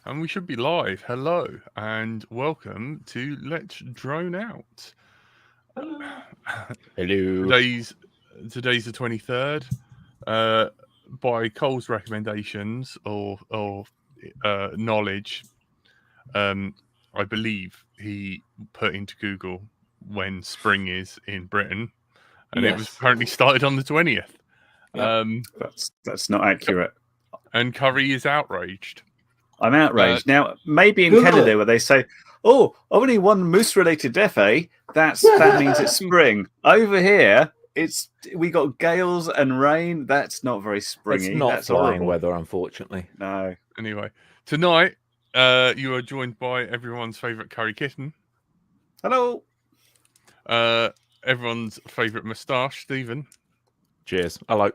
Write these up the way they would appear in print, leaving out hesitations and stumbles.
And we should be live. Hello and welcome to Let's Drone Out. Hello. Hello. Today's the 23rd. By Cole's recommendations or knowledge, I believe he put into Google when spring is in Britain, and it was Yes. apparently started on the 20th. Yep. That's not accurate. And Curry is outraged. I'm outraged. Now, maybe in Google Canada it. where they say, "Oh, only one moose-related death, eh?" That means it's spring. Over here, we got gales and rain. That's not very springy. It's not That's flying horrible. weather, unfortunately. No. Anyway, tonight you are joined by everyone's favourite curry kitten. Hello. Everyone's favourite moustache, Stephen. Cheers. Hello.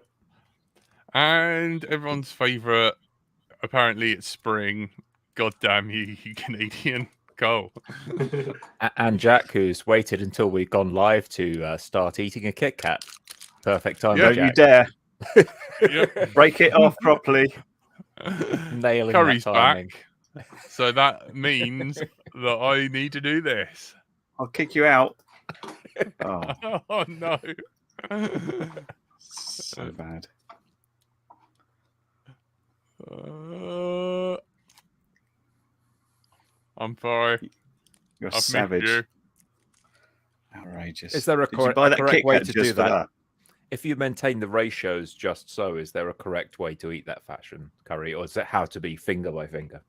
And everyone's favourite, apparently it's spring. God damn you, you Canadian. Cole. And Jack, who's waited until we've gone live to start eating a Kit Kat. Perfect time. Yeah. Don't you dare. Yep. Break it off properly. Nailing Curry's that timing. back. So that means that I need to do this. I'll kick you out. Oh, Oh no. so bad. I'm sorry. You're I've missed savage. you. Outrageous. Is there a Did you buy that correct Kit way Kat to just do for that? If you maintain the ratios just so, is there a correct way to eat that fashion curry, or is it how to be finger by finger?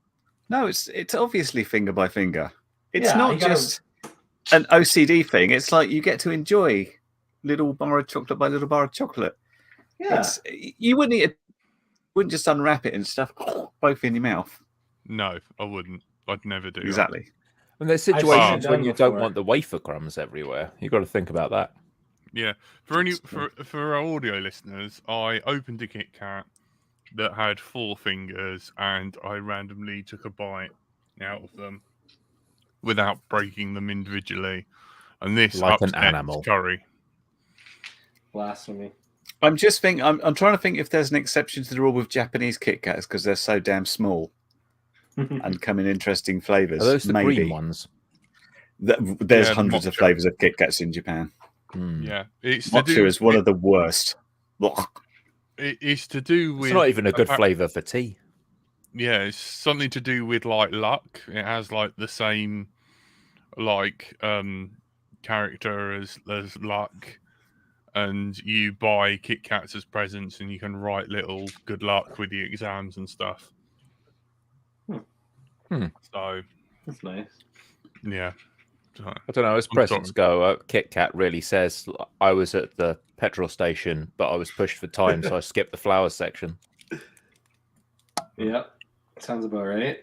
No, it's obviously finger by finger. It's Yeah, not you gotta- just an OCD thing. It's like you get to enjoy little bar of chocolate by little bar of chocolate. Yeah. You wouldn't just unwrap it and stuff both in your mouth. No, I wouldn't. I'd never do Exactly. And there's I've seen it situations when done you don't before. want the wafer crumbs everywhere. You've got to think about that. that. Yeah. For our audio listeners, I opened a Kit Kat that had 4 fingers and I randomly took a bite out of them without breaking them individually. And this Like an upsets animal. Curry. Blasphemy. I'm trying to think if there's an exception to the rule with Japanese Kit Kats because they're so damn small and come in interesting flavors. Are those the Maybe. green ones? There's Yeah, the hundreds of matcha. flavors of Kit Kats in Japan. Hmm. Yeah. It's to Matcha do is one of the worst. it's to do with It's not even a good flavour for tea. Yeah, it's something to do with like luck. It has like the same like character as luck, and you buy Kit Kats as presents, and you can write little good luck with the exams and stuff. Hmm. So That's nice. yeah, so, I don't know. As I'm presents sorry. go, Kit Kat really says I was at the petrol station, but I was pushed for time, so I skipped the flowers section. Yep. Sounds about right.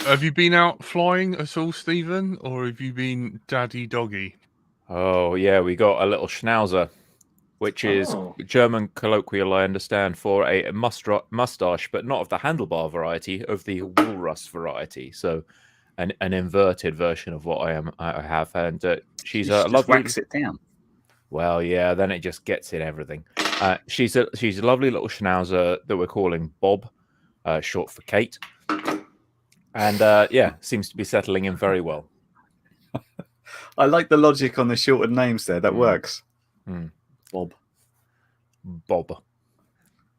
Have you been out flying at all, Stephen, or have you been daddy doggy? Oh yeah, we got a little schnauzer, which is Oh. German colloquial, I understand, for a mustache, but not of the handlebar variety, of the walrus variety. So, an inverted version of what I have, and she's You a should just lovely. wax it down. Well, yeah, then it just gets in everything. She's a lovely little schnauzer that we're calling Bob, short for Kate, and yeah, seems to be settling in very well. I like the logic on the shortened names there. That works. Mm. Bob, Bob.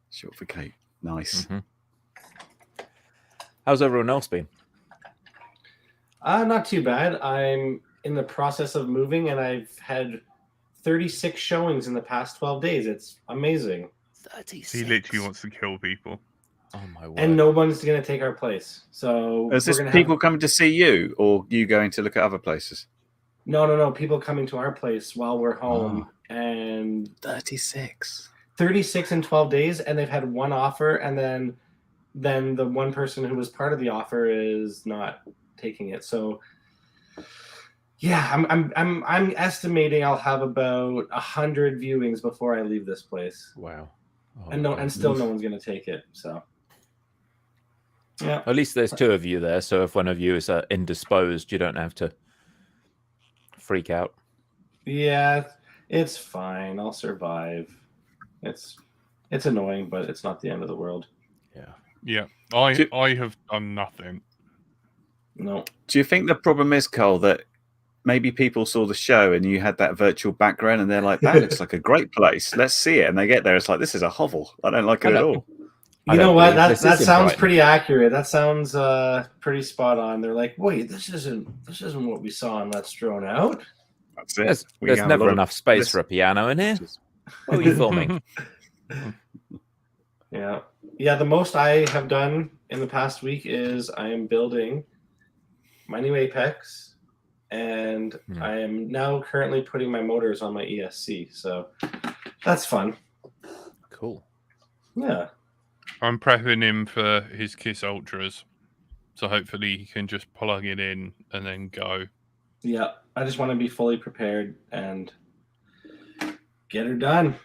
short for Kate. Nice. Mhm. How's everyone else been? Not too bad. I'm in the process of moving, and I've had 36 showings in the past 12 days. It's amazing. 36. He literally wants to kill people. Oh my word! And no one's going to take our place. So Is this we're gonna people have... coming to see you, or you going to look at other places? No. People coming to our place while we're home. And 36. 36 in 12 days, and they've had one offer, and then the one person who was part of the offer is not taking it. So yeah, I'm estimating I'll have about 100 viewings before I leave this place, Wow. Oh, and still no one's gonna take it. So yeah, At least there's 2 of you there, so if one of you is indisposed, you don't have to freak out. yeah, it's fine. I'll survive. It's annoying, but it's not the end of the world. Yeah. Yeah, Do- I have done nothing. No. Do you think the problem is, Cole, that maybe people saw the show and you had that virtual background and they're like, that looks like a great place. Let's see it. And they get there, it's like, this is a hovel. I don't like it at all. You know what? believe this That is in sounds Brighton. pretty accurate. That sounds pretty spot on. They're like, wait, this isn't what we saw on Let's Drone Out. That's it. There's have a never lot of enough space list- for a piano in here. What are you filming? Yeah. Yeah, the most I have done in the past week is I am building my new Apex, and I am now currently putting my motors on my ESC. So that's fun. Cool. Yeah. I'm prepping him for his Kiss Ultras, so hopefully he can just plug it in and then go. Yeah. I just want to be fully prepared and get her done.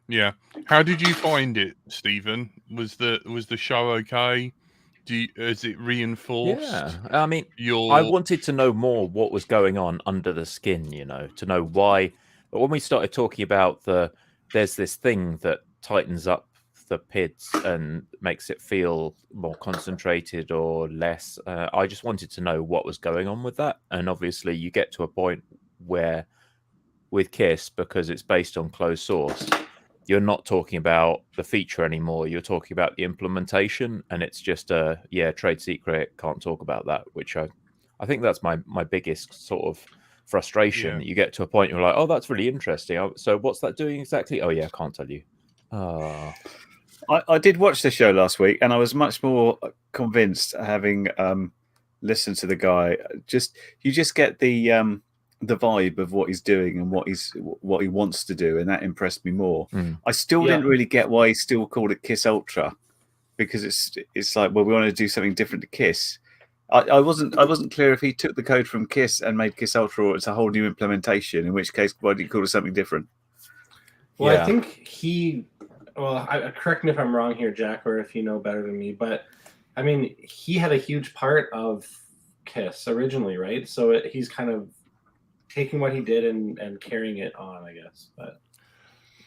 Yeah. How did you find it, Stephen? Was the show okay? Is it reinforced? Yeah, I mean, your I wanted to know more what was going on under the skin, you know, to know why. But when we started talking about there's this thing that tightens up the PIDs and makes it feel more concentrated or less. I just wanted to know what was going on with that. And obviously, you get to a point where with KISS, because it's based on closed source, you're not talking about the feature anymore. You're talking about the implementation, and it's just trade secret. Can't talk about that. Which I think that's my biggest sort of frustration. Yeah. You get to a point you're like, oh, that's really interesting. So what's that doing exactly? Oh yeah, I can't tell you. I did watch the show last week, and I was much more convinced having listened to the guy. You just get the vibe of what he's doing and what he wants to do, and that impressed me more. I still didn't really get why he still called it Kiss Ultra, because it's like, well, we want to do something different to Kiss. I wasn't clear if he took the code from Kiss and made Kiss Ultra, or it's a whole new implementation. In which case, why did he call it something different? Well, Yeah. I think correct me if I'm wrong here, Jack, or if you know better than me, but I mean, he had a huge part of KISS originally, right? So he's kind of taking what he did and carrying it on, I guess. But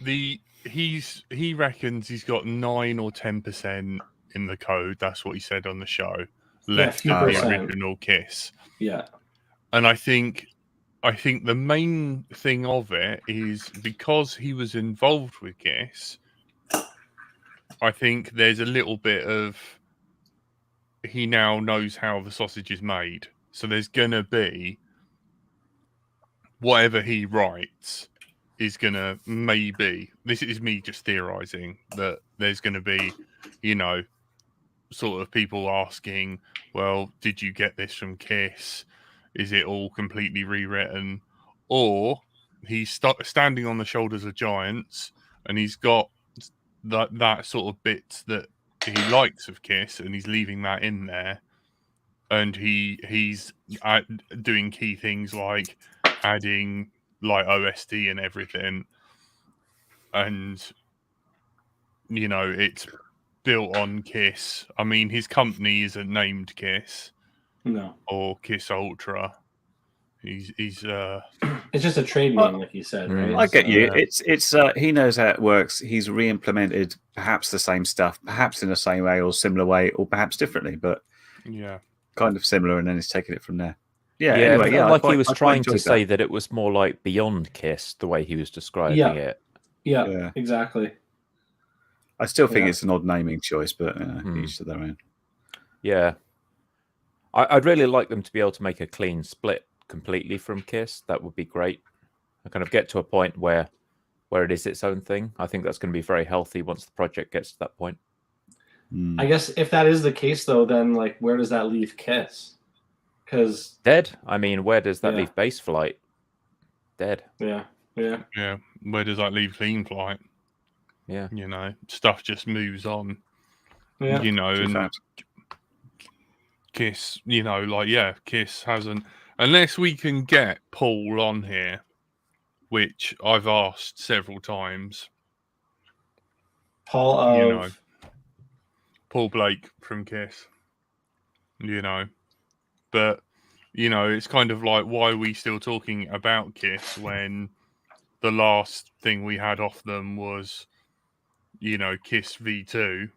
he reckons he's got 9 or 10% in the code. That's what he said on the show. Left of the original KISS. Yeah. And I think the main thing of it is because he was involved with KISS, I think there's a little bit of he now knows how the sausage is made. So there's going to be whatever he writes is going to maybe, this is me just theorizing, that there's going to be, you know, sort of people asking, well, did you get this from KISS? Is it all completely rewritten? Or he's standing on the shoulders of giants and he's got that sort of bits that he likes of KISS and he's leaving that in there. And he's doing key things like adding like OSD and everything. And, you know, it's built on KISS. I mean, his company isn't named KISS. No. Or KISS Ultra. He's it's just a trade name, like you said, right? I get you. It's he knows how it works. He's re-implemented perhaps the same stuff, perhaps in the same way or similar way, or perhaps differently, but yeah, kind of similar, and then he's taken it from there. Yeah, anyway, like he was trying to say that it was more like beyond KISS, the way he was describing it. Yeah, exactly. I still think it's an odd naming choice, but each to their own. Yeah. I'd really like them to be able to make a clean split completely from KISS. That would be great. I kind of get to a point where it is its own thing. I think that's going to be very healthy once the project gets to that point. I guess if that is the case, though, then like where does that leave KISS? Because dead. I mean, where does that leave Base Flight? Dead. Yeah. Where does that leave Clean Flight? Yeah. You know, stuff just moves on. Yeah. You know, and KISS, you know, like, KISS hasn't, unless we can get Paul on here, which I've asked several times. Paul you know, Paul Blake from KISS, you know, but, you know, it's kind of like, why are we still talking about KISS when the last thing we had off them was, you know, KISS V2,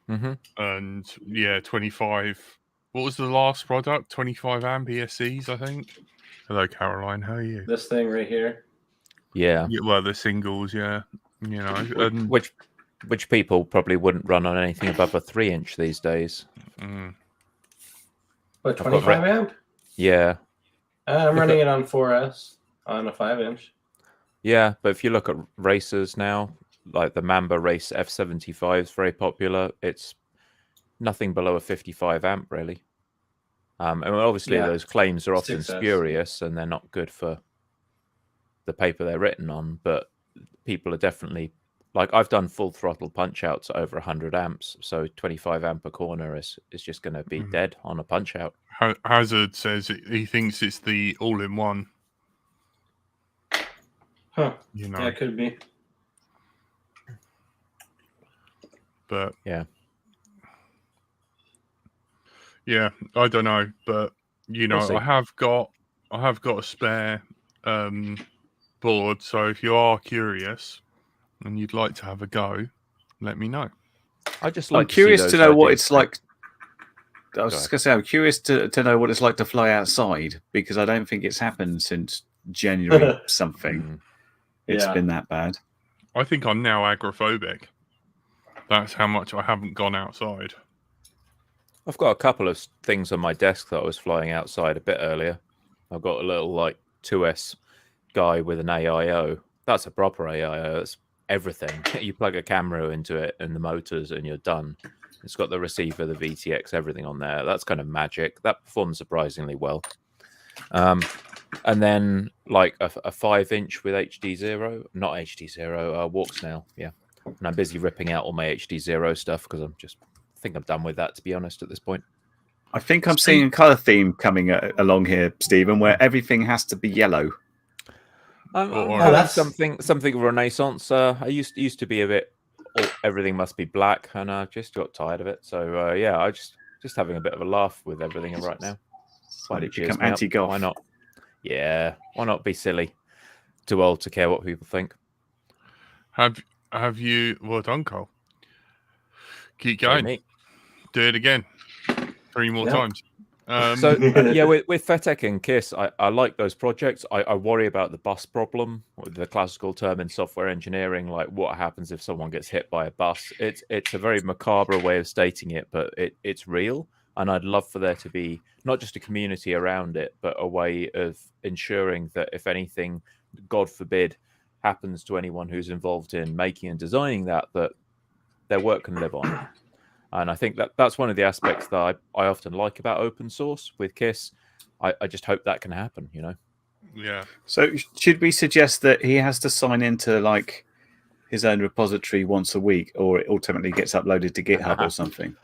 And yeah, 25. What was the last product? 25 amp ESCs, I think. Hello, Caroline. How are you? This thing right here. Yeah. Well, the singles, yeah. You know, and Which people probably wouldn't run on anything above a 3-inch these days. What, I've got 25 amp? Yeah. I'm Look running at- it on 4S on a 5-inch. Yeah, but if you look at racers now, like the Mamba Race F75 is very popular. It's nothing below a 55 amp, really. And obviously, Yeah. those claims are often 6S. spurious and they're not good for the paper they're written on. But people are definitely like, I've done full throttle punch outs at over 100 amps, so 25 amp a corner is just going to be dead on a punch out. Hazard says he thinks it's the all-in-one. Huh. You know, Yeah, it could be. but Yeah, I don't know, but you know, We'll see. I have got a spare board. So if you are curious and you'd like to have a go, let me know. I just I'm like curious to know what it's like. I was Go just going to say, I'm curious to know what it's like to fly outside, because I don't think it's happened since January something. It's been that bad. I think I'm now agoraphobic. That's how much I haven't gone outside. I've got a couple of things on my desk that I was flying outside a bit earlier. I've got a little like 2S guy with an AIO. That's a proper AIO. It's everything. You plug a camera into it and the motors and you're done. It's got the receiver, the VTX, everything on there. That's kind of magic. That performs surprisingly well. And then like a 5-inch with HD0, not HD0, walk snail. Yeah. And I'm busy ripping out all my HD0 stuff because I think I'm done with that, to be honest, at this point. I think I'm seeing a color theme coming along here, Stephen, where everything has to be yellow. That's something Renaissance. I used to be a bit. Everything must be black, and I just got tired of it. So yeah, I just having a bit of a laugh with everything right now. It become anti-golf. Why not? Yeah, why not be silly? Too old to care what people think. Have you? Well done, Cole. Keep going. Do it again. 3 more times. So yeah, with FETEC and KISS, I like those projects. I worry about the bus problem, or the classical term in software engineering, like what happens if someone gets hit by a bus. It's a very macabre way of stating it, but it's real. And I'd love for there to be not just a community around it, but a way of ensuring that if anything, God forbid, happens to anyone who's involved in making and designing that their work can live on. And I think that's one of the aspects that I often like about open source with KISS. I just hope that can happen, you know? Yeah. So should we suggest that he has to sign into like his own repository once a week, or it ultimately gets uploaded to GitHub or something?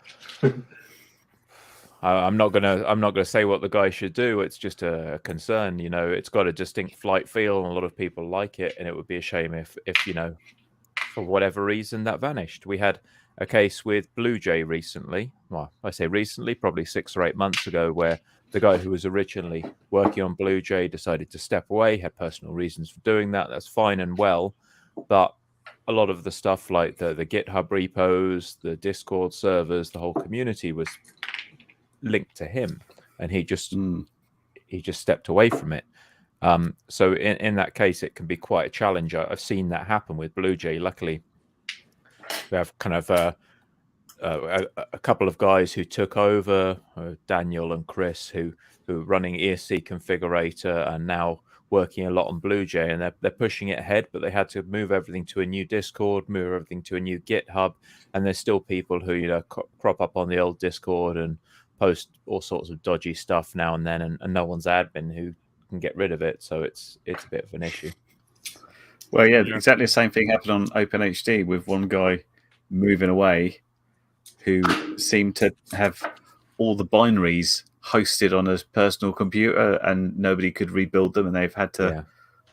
I'm not gonna say what the guy should do. It's just a concern, you know. It's got a distinct flight feel, and a lot of people like it. And it would be a shame if you know, for whatever reason, that vanished. We had a case with BlueJ recently. Well, I say recently, probably 6 or 8 months ago, where the guy who was originally working on BlueJ decided to step away. Had personal reasons for doing that. That's fine and well, but a lot of the stuff like the GitHub repos, the Discord servers, the whole community was linked to him, and he just stepped away from it. So in that case, it can be quite a challenge. I've seen that happen with BlueJ. Luckily, we have kind of a couple of guys who took over, Daniel and Chris, who running ESC configurator and now working a lot on BlueJ, and they're pushing it ahead. But they had to move everything to a new Discord, move everything to a new GitHub, and there's still people who crop up on the old Discord and post all sorts of dodgy stuff now and then, and no one's admin who can get rid of it. So it's a bit of an issue. Well, yeah, exactly the same thing happened on OpenHD with one guy moving away who seemed to have all the binaries hosted on his personal computer, and nobody could rebuild them, and they've had to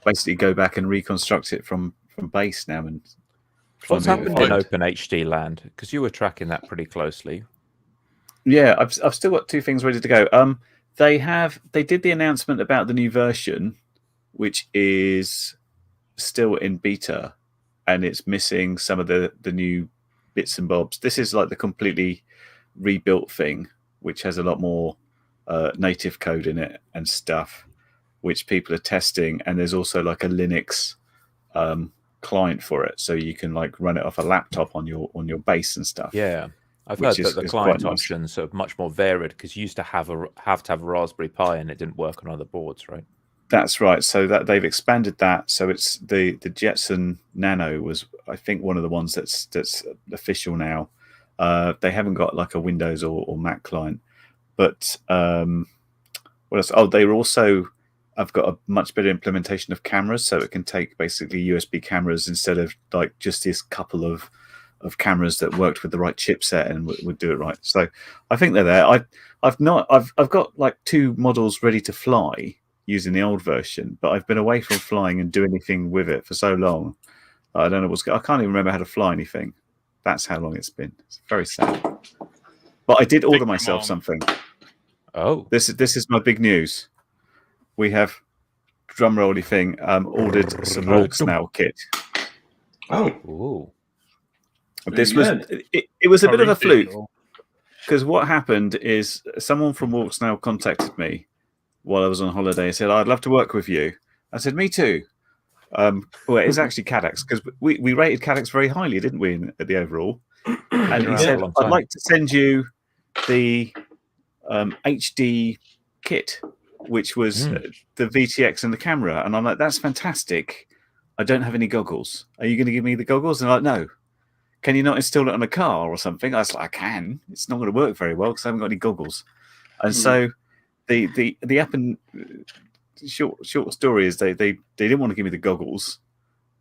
basically go back and reconstruct it from base now. And what's happened in OpenHD land? Because you were tracking that pretty closely. Yeah, I've still got 2 things ready to go. They did the announcement about the new version, which is still in beta, and it's missing some of the new bits and bobs. This is like the completely rebuilt thing, which has a lot more native code in it and stuff, which people are testing. And there's also like a Linux client for it, so you can like run it off a laptop on your base and stuff. Yeah, I've heard that the is client quite nice. options are much more varied because you used to have to have a Raspberry Pi and it didn't work on other boards, right? That's right. So that they've expanded that. So it's the Jetson Nano was, I think, one of the ones that's official now. They haven't got like a Windows or Mac client, but what else? Oh, they were also. I've got a much better implementation of cameras, so it can take basically USB cameras instead of like just this couple of cameras that worked with the right chipset and would do it right. So I think they're there. I've got like 2 models ready to fly using the old version, but I've been away from flying and doing anything with it for so long. I don't know I can't even remember how to fly anything. That's how long it's been. It's very sad. But I did order myself something. Oh, this is my big news. We have, drumrolly thing, ordered some Walksnail kit. Oh, ooh. This was it was a bit of a fluke, because what happened is someone from Walksnail contacted me while I was on holiday and said, I'd love to work with you. I said, me too. Well, it's actually Cadex, because we rated Cadex very highly, didn't we, at the overall? And he said, I'd like to send you the HD kit, which was the VTX and the camera. And I'm like, that's fantastic. I don't have any goggles. Are you going to give me the goggles? And they're like, no. Can you not install it on a car or something? I was like, I can. It's not going to work very well because I haven't got any goggles. And so the app and short story is they didn't want to give me the goggles,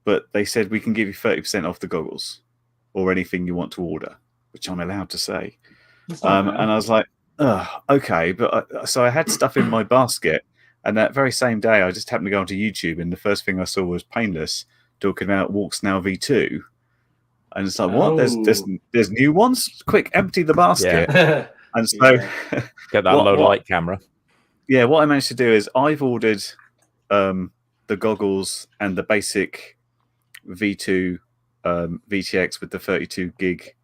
but they said we can give you 30% off the goggles or anything you want to order, which I'm allowed to say. And I was like, okay. But so I had stuff in my basket, and that very same day I just happened to go onto YouTube, and the first thing I saw was Painless talking about Walksnail V2. And it's like, what? There's new ones? Quick, empty the basket. Yeah. And so get that low light camera. Yeah, what I managed to do is I've ordered the goggles and the basic V2 VTX with the 32 gig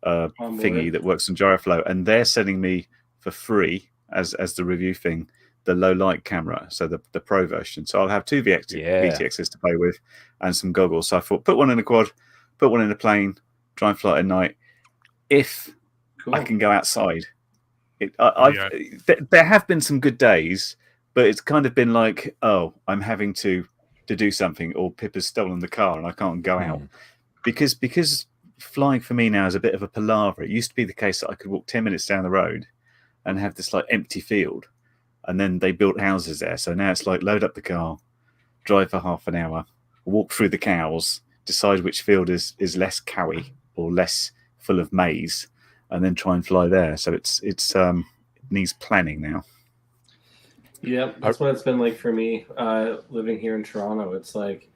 thingy that works on Gyroflow, and they're sending me for free as the review thing the low light camera, so the pro version. So I'll have 2 VTXs to play with and some goggles. So I thought, put one in a quad, put one in a plane, try and fly at night. If I can go outside. There have been some good days, but it's kind of been like, oh, I'm having to do something, or Pip has stolen the car and I can't go out. Because flying for me now is a bit of a palaver. It used to be the case that I could walk 10 minutes down the road and have this like empty field, and then they built houses there. So now it's like load up the car, drive for half an hour, walk through the cows, decide which field is less cowy or less full of maize, and then try and fly there. So it needs planning now. Yeah, that's what it's been like for me living here in Toronto. It's like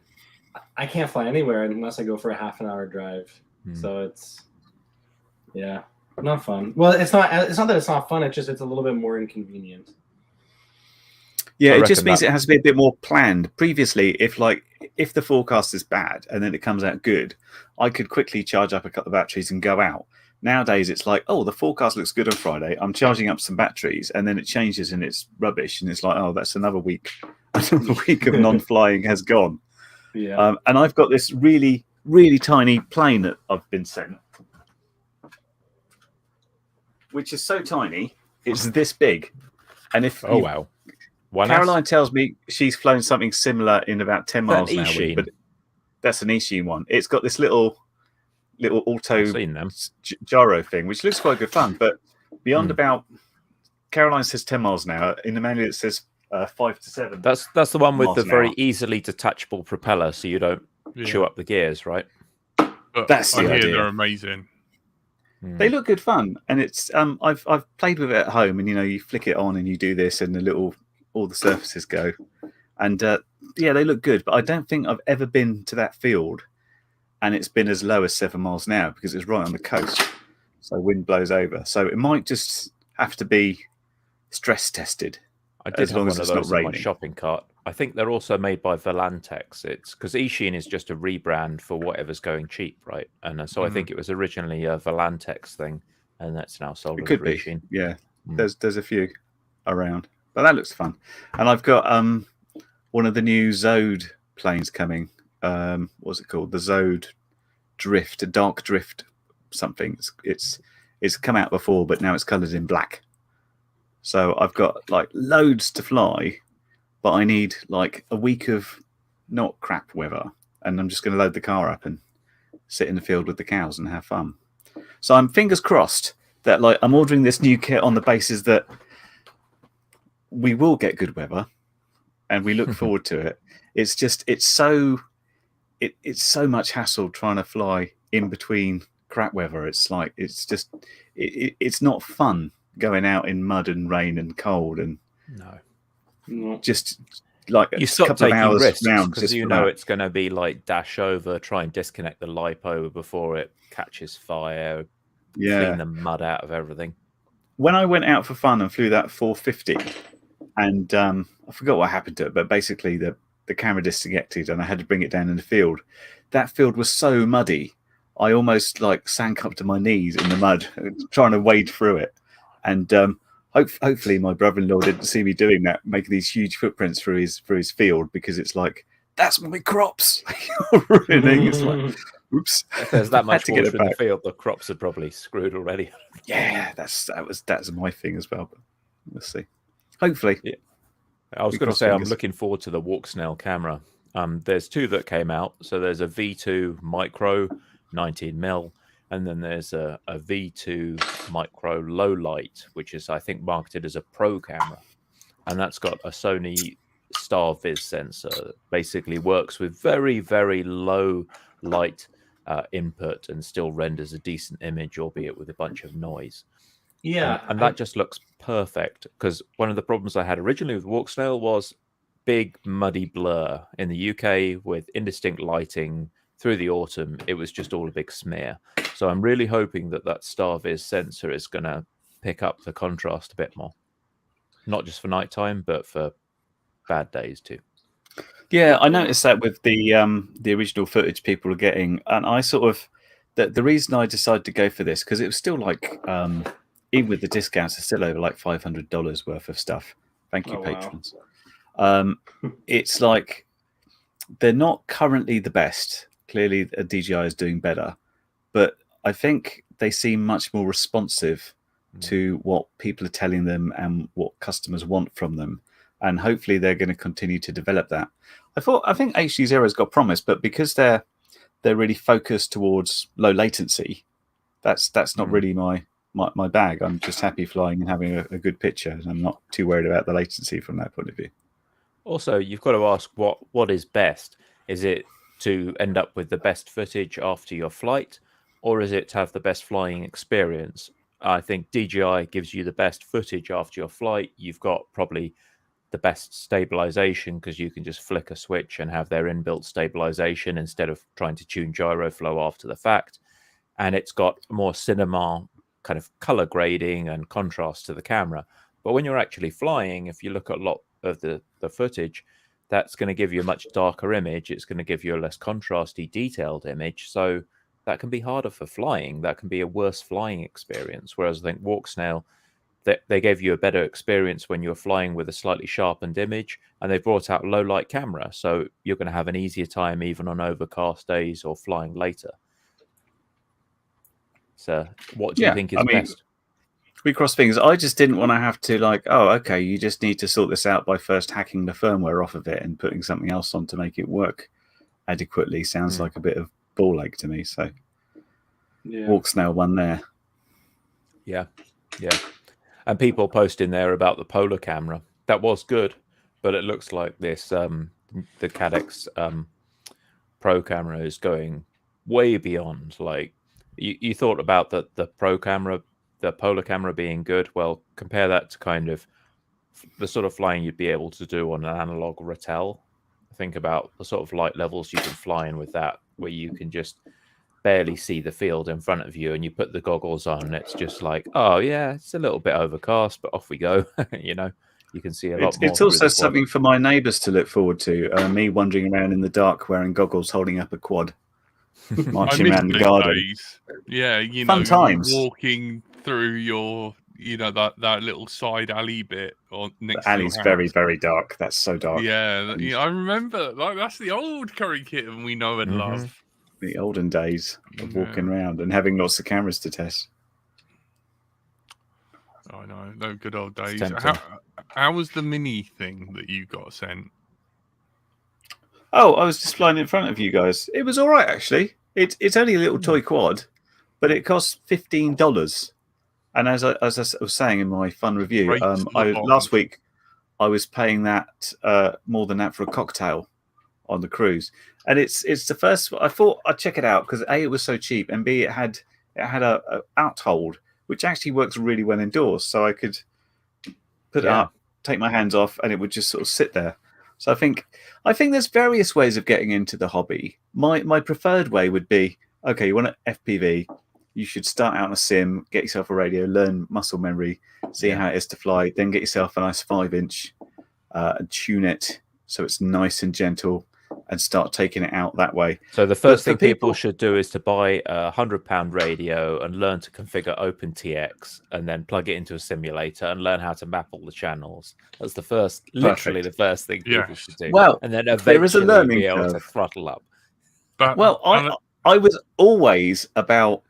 I can't fly anywhere unless I go for a half an hour drive. So it's not fun. Well, it's not that it's not fun. It's just it's a little bit more inconvenient. Yeah, it just means it has to be a bit more planned. Previously, if the forecast is bad and then it comes out good, I could quickly charge up a couple of batteries and go out. Nowadays, it's like, oh, the forecast looks good on Friday. I'm charging up some batteries, and then it changes and it's rubbish, and it's like, oh, that's another week. Another week of non-flying has gone. Yeah. And I've got this really, really tiny plane that I've been sent, which is so tiny, it's this big. And if wow. Caroline tells me she's flown something similar in about 10 miles an hour, but that's an Ishin one. It's got this little auto gyro thing, which looks quite good fun. But beyond about, Caroline says 10 miles an hour. In the manual, it says 5 to 7. That's the one with the very easily detachable propeller, so you don't chew up the gears, right? But that's the idea. They're amazing. They look good fun, and it's I've played with it at home, and you flick it on and you do this, and all the surfaces go, and they look good. But I don't think I've ever been to that field, and it's been as low as 7 miles an hour because it's right on the coast, so wind blows over. So it might just have to be stress tested. I did have one of those in my shopping cart. I think they're also made by Volantex. It's because eSheen is just a rebrand for whatever's going cheap, right? And so I think it was originally a Volantex thing, and that's now sold It under could be. eSheen. Yeah, Mm. there's a few around, but that looks fun. And I've got one of the new Zode planes coming. What's it called? The Zode Drift, Dark Drift, something. It's come out before, but now it's coloured in black. So I've got like loads to fly, but I need like a week of not crap weather, and I'm just going to load the car up and sit in the field with the cows and have fun. So I'm fingers crossed that like I'm ordering this new kit on the basis that we will get good weather, and we look forward to it. It's just it's so much hassle trying to fly in between crap weather. It's like it's not fun going out in mud and rain and cold and just like you a stop couple of taking hours risks round because just you for know that. it's going to be like dash over, try and disconnect the lipo before it catches fire, clean the mud out of everything. When I went out for fun and flew that 450, and I forgot what happened to it, but basically the camera disconnected and I had to bring it down in the field. That field was so muddy, I almost like sank up to my knees in the mud trying to wade through it. And hopefully my brother-in-law didn't see me doing that, making these huge footprints through his field, because it's like, that's my crops. Ruining. It's like, oops. If there's that much to get water it in the back. field, the crops are probably screwed already. Yeah, that's my thing as well. But we'll see. Hopefully. Yeah. I was going to say I'm looking forward to the Walk Snail camera. There's two that came out. So there's a V2 Micro 19mm, and then there's a V2 Micro Low Light, which is I think marketed as a pro camera, and that's got a Sony StarViz sensor that basically works with very, very low light input and still renders a decent image, albeit with a bunch of noise. Yeah, and that just looks perfect, because one of the problems I had originally with Walk Snail was big muddy blur in the UK with indistinct lighting through the autumn. It was just all a big smear. So I'm really hoping that StarViz sensor is going to pick up the contrast a bit more, not just for nighttime, but for bad days too. Yeah, I noticed that with the original footage people are getting, and I sort of the reason I decided to go for this, because it was still like even with the discounts, it's still over like $500 worth of stuff. Thank you, patrons. Wow. It's like they're not currently the best. Clearly, a DJI is doing better, but I think they seem much more responsive to what people are telling them and what customers want from them. And hopefully they're going to continue to develop that. I think HD0's got promise, but because they're really focused towards low latency, that's not really my bag. I'm just happy flying and having a good picture, and I'm not too worried about the latency from that point of view. Also, you've got to ask what is best. Is it to end up with the best footage after your flight, or is it to have the best flying experience? I think DJI gives you the best footage after your flight. You've got probably the best stabilization, because you can just flick a switch and have their inbuilt stabilization instead of trying to tune gyro flow after the fact. And it's got more cinema kind of color grading and contrast to the camera. But when you're actually flying, if you look at a lot of the footage, that's going to give you a much darker image. It's going to give you a less contrasty, detailed image. So that can be harder for flying. That can be a worse flying experience. Whereas I think Walk Snail, they gave you a better experience when you're flying with a slightly sharpened image, and they brought out low light camera. So you're going to have an easier time even on overcast days or flying later. So what do you think is best? We cross fingers. I just didn't want to have to like, oh, okay, you just need to sort this out by first hacking the firmware off of it and putting something else on to make it work adequately. Sounds like a bit of ball ache to me. So Walk Snail one there. Yeah. And people post in there about the Polar camera. That was good, but it looks like this the Cadex Pro camera is going way beyond. Like you thought about the Pro camera, the Polar camera being good. Well, compare that to kind of the sort of flying you'd be able to do on an analog Ratel. Think about the sort of light levels you can fly in with that, where you can just barely see the field in front of you, and you put the goggles on and it's just like, oh yeah, it's a little bit overcast, but off we go. You know, You can see a lot more. It's through also the quad. something for my neighbours to look forward to. Me wandering around in the dark wearing goggles, holding up a quad, I marching miss around the those garden. days. Yeah, Fun times. you walking through your, that little side alley bit or next The to your alley's house. very, very dark. That's so dark. Yeah, I remember. Like, that's the old Curry Kitten we know and love. The olden days of walking Yeah. around and having lots of cameras to test. I know, no good old days. tempting. How was the mini thing that you got sent? Oh, I was just flying in front of you guys. It was all right, actually. It's only a little toy quad, but it costs $15. And as I was saying in my fun review, Rates last week I was paying that more than that for a cocktail on the cruise, and it's the first. I thought I'd check it out because A, it was so cheap, and B, it had a out hold which actually works really well indoors. So I could put it up, take my hands off, and it would just sort of sit there. So I think there's various ways of getting into the hobby. My preferred way would be, okay, you want an FPV, you should start out on a sim, get yourself a radio, learn muscle memory, see how it is to fly, then get yourself a nice 5-inch and tune it so it's nice and gentle and start taking it out that way. So the first thing people should do is to buy a £100 radio and learn to configure OpenTX and then plug it into a simulator and learn how to map all the channels. That's the first, literally the first thing people should do. Well, and then there is a eventually learning be able curve. to throttle up. But I was always about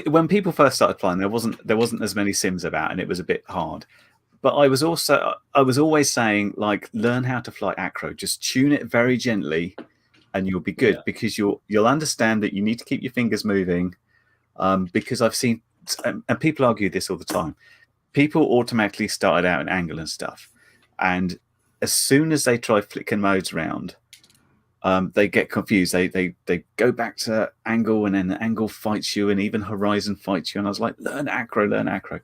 when people first started flying, there wasn't as many sims about, and it was a bit hard. But I was always saying, like, learn how to fly acro. Just tune it very gently, and you'll be good because you'll understand that you need to keep your fingers moving. Because I've seen, and people argue this all the time. People automatically started out in angle and stuff, and as soon as they try flicking modes around, they get confused. They go back to angle, and then the angle fights you, and even horizon fights you. And I was like, learn acro, learn acro.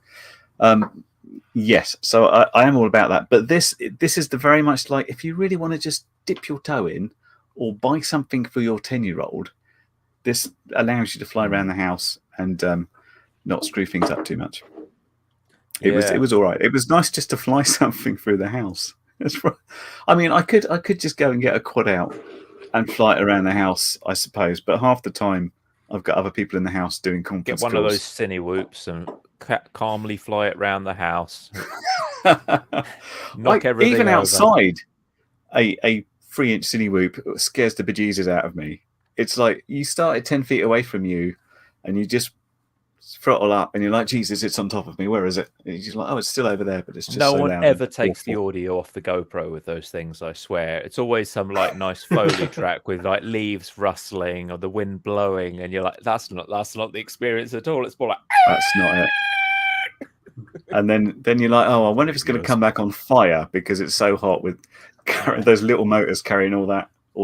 Yes, so I am all about that. But this is the very much like if you really want to just dip your toe in or buy something for your 10-year-old, this allows you to fly around the house and not screw things up too much. It was all right. It was nice just to fly something through the house. I mean, I could just go and get a quad out and fly it around the house, I suppose. But half the time, I've got other people in the house doing conference calls. Get one of those cine whoops and calmly fly it around the house. Knock everything even over. Outside, a 3-inch cine whoop scares the bejesus out of me. It's like you start at 10 feet away from you, and you just throttle up, and you're like, Jesus, it's on top of me. Where is it? And you're just like, oh, it's still over there, but it's just no so one loud ever and takes the awful. audio off the GoPro with those things. I swear, it's always some like nice Foley track with like leaves rustling or the wind blowing, and you're like, that's not the experience at all. It's more like That's not it. And then you're like, oh, I wonder if it's going to come back on fire because it's so hot with those little motors carrying all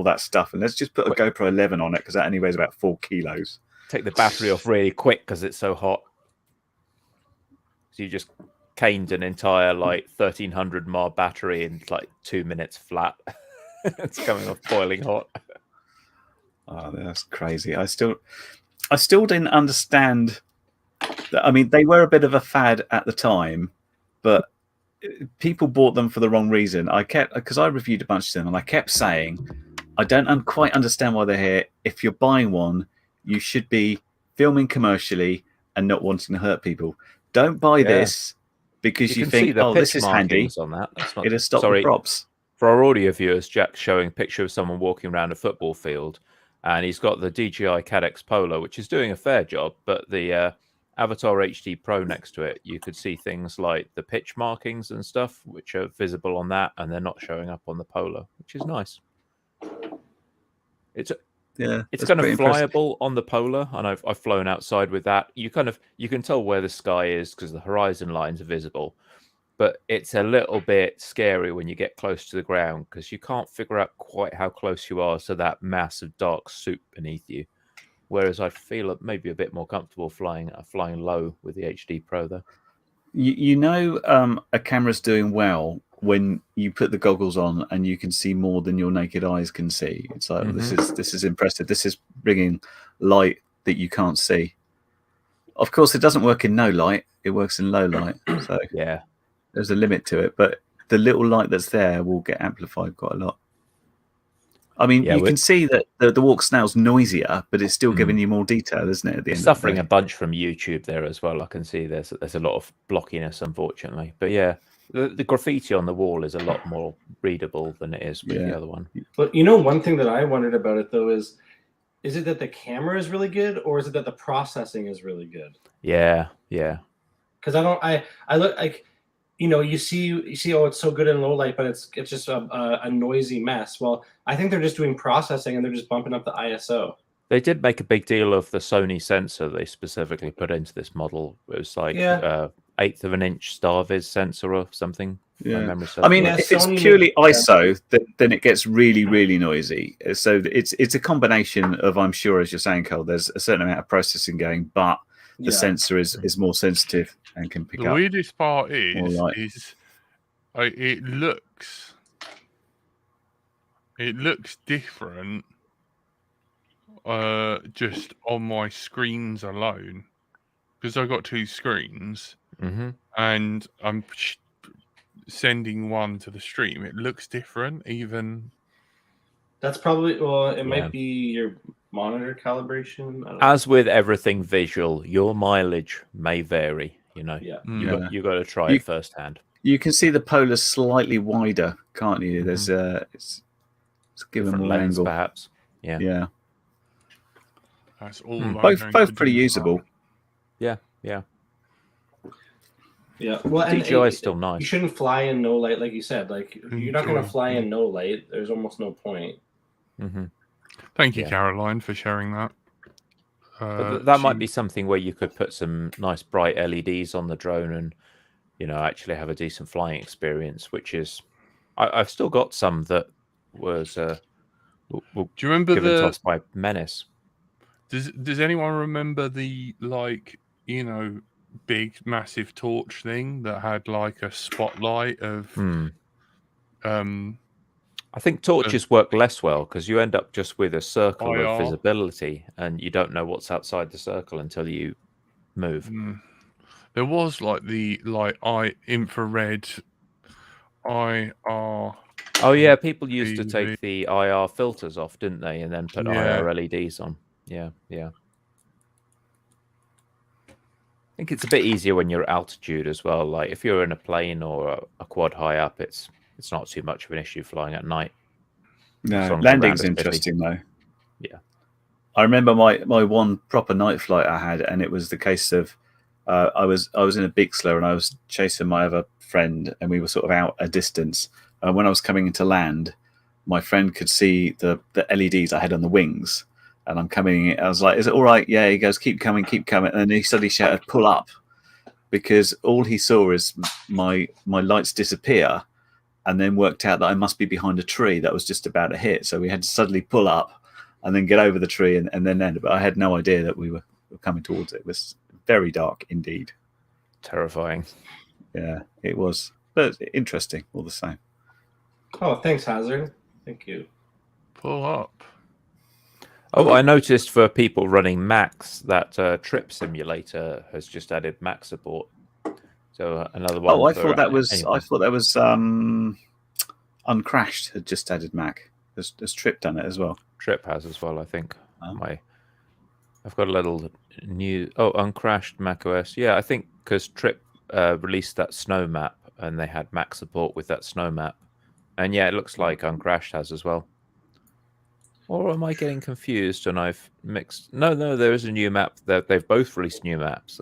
that stuff. And let's just put a GoPro 11 on it because that only weighs about 4 kilos. Take the battery off really quick because it's so hot. So you just caned an entire like 1300 mAh battery in like 2 minutes flat. It's coming off boiling hot. Oh, that's crazy. I still didn't understand. I mean, they were a bit of a fad at the time, but people bought them for the wrong reason. Because I reviewed a bunch of them, and I kept saying, I don't quite understand why they're here. If you're buying one, you should be filming commercially and not wanting to hurt people. Don't buy this because you think, oh, this is handy. On that. It'll stop the props. For our audio viewers, Jack's showing a picture of someone walking around a football field, and he's got the DJI Cadex Polo, which is doing a fair job, but the Avatar HD Pro next to it, you could see things like the pitch markings and stuff, which are visible on that, and they're not showing up on the Polo, which is nice. It's kind of flyable on the Polar, and I've flown outside with that. You can tell where the sky is because the horizon lines are visible, but it's a little bit scary when you get close to the ground because you can't figure out quite how close you are to that mass of dark soup beneath you. Whereas I feel maybe a bit more comfortable flying low with the HD Pro, though. A camera's doing well when you put the goggles on and you can see more than your naked eyes can see. It's like this is impressive. This is bringing light that you can't see. Of course, it doesn't work in no light. It works in low light. So yeah, there's a limit to it, but the little light that's there will get amplified quite a lot. I mean, Yeah, you can see that the walk snail's noisier, but it's still giving you more detail, isn't it? At the It's end of the suffering day. a bunch from YouTube there as well. I can see there's a lot of blockiness, unfortunately. But yeah, the graffiti on the wall is a lot more readable than it is with the other one. But you know, one thing that I wondered about it though is it that the camera is really good, or is it that the processing is really good? Yeah. Because I look like, you know, you see, oh, it's so good in low light, but it's just a noisy mess. Well, I think they're just doing processing and they're just bumping up the ISO. They did make a big deal of the Sony sensor they specifically put into this model. It was like eighth of an inch Starviz sensor or something. Yeah, I mean, if it's purely ISO, then it gets really, really noisy. So it's a combination of, I'm sure, as you're saying, Carl, there's a certain amount of processing going, but the sensor is more sensitive and can pick up. The weirdest part is it looks different just on my screens alone, because I've got two screens and I'm sending one to the stream. It looks different even. That's probably, well, it might be your monitor calibration. I don't As with everything visual, your mileage may vary. You know, you got to try it firsthand. You can see the polar slightly wider, can't you? There's it's given different more lens, angle, perhaps. Yeah. That's all. Both pretty usable. Yeah. Well, DJI is still nice. You shouldn't fly in no light, like you said. Like, you're not going to fly in no light. There's almost no point. Thank you, Caroline, for sharing that. But that might be something where you could put some nice bright LEDs on the drone and, you know, actually have a decent flying experience. Which is, I've still got some that was. Do you remember given to us by Menace? Does anyone remember the big massive torch thing that had like a spotlight of? I think torches work less well because you end up just with a circle IR. of visibility, and you don't know what's outside the circle until you move. There was like the infrared IR. Oh yeah, people used to take the IR filters off, didn't they, and then put IR LEDs on. Yeah. I think it's a bit easier when you're at altitude as well. Like if you're in a plane or a quad high up, it's not too much of an issue flying at night. No, landing's interesting though. Yeah, I remember my one proper night flight I had, and it was the case of I was in a Bixler and I was chasing my other friend, and we were sort of out a distance. And when I was coming into land, my friend could see the LEDs I had on the wings, and I'm coming in. I was like, "Is it all right?" Yeah. He goes, "Keep coming, keep coming." And then he suddenly shouted, "Pull up," because all he saw is my lights disappear, and then worked out that I must be behind a tree that was just about to hit. So we had to suddenly pull up and then get over the tree and then end. But I had no idea that we were coming towards it. It was very dark indeed. Terrifying. Yeah, it was. But interesting all the same. Oh, thanks, Hazard. Thank you. Pull up. Oh, I noticed for people running Macs that Trip Simulator has just added Mac support. So another one. Oh, I thought that was Uncrashed had just added Mac. Has Trip done it as well? Trip has as well, I think. I've got a little new. Oh, Uncrashed Mac OS. Yeah, I think because Trip released that snow map and they had Mac support with that snow map, and yeah, it looks like Uncrashed has as well. Or am I getting confused and I've mixed? No, there is a new map. They've both released new maps.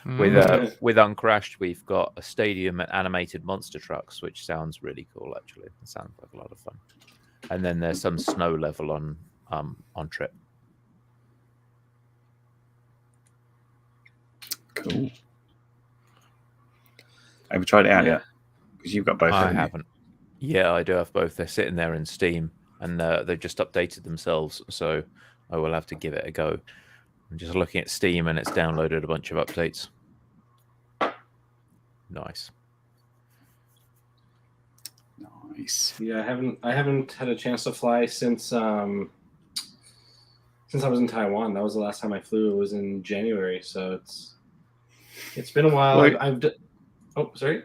With Uncrashed, we've got a stadium and animated monster trucks, which sounds really cool. Actually, it sounds like a lot of fun. And then there's some snow level on Trip. Cool. Have you tried it out yet? Because you've got both. I haven't. Yeah, I do have both. They're sitting there in Steam, and they've just updated themselves, so I will have to give it a go. I'm just looking at Steam, and it's downloaded a bunch of updates. Nice. Yeah, I haven't had a chance to fly since I was in Taiwan. That was the last time I flew. It was in January, so it's been a while. Well, Oh, sorry.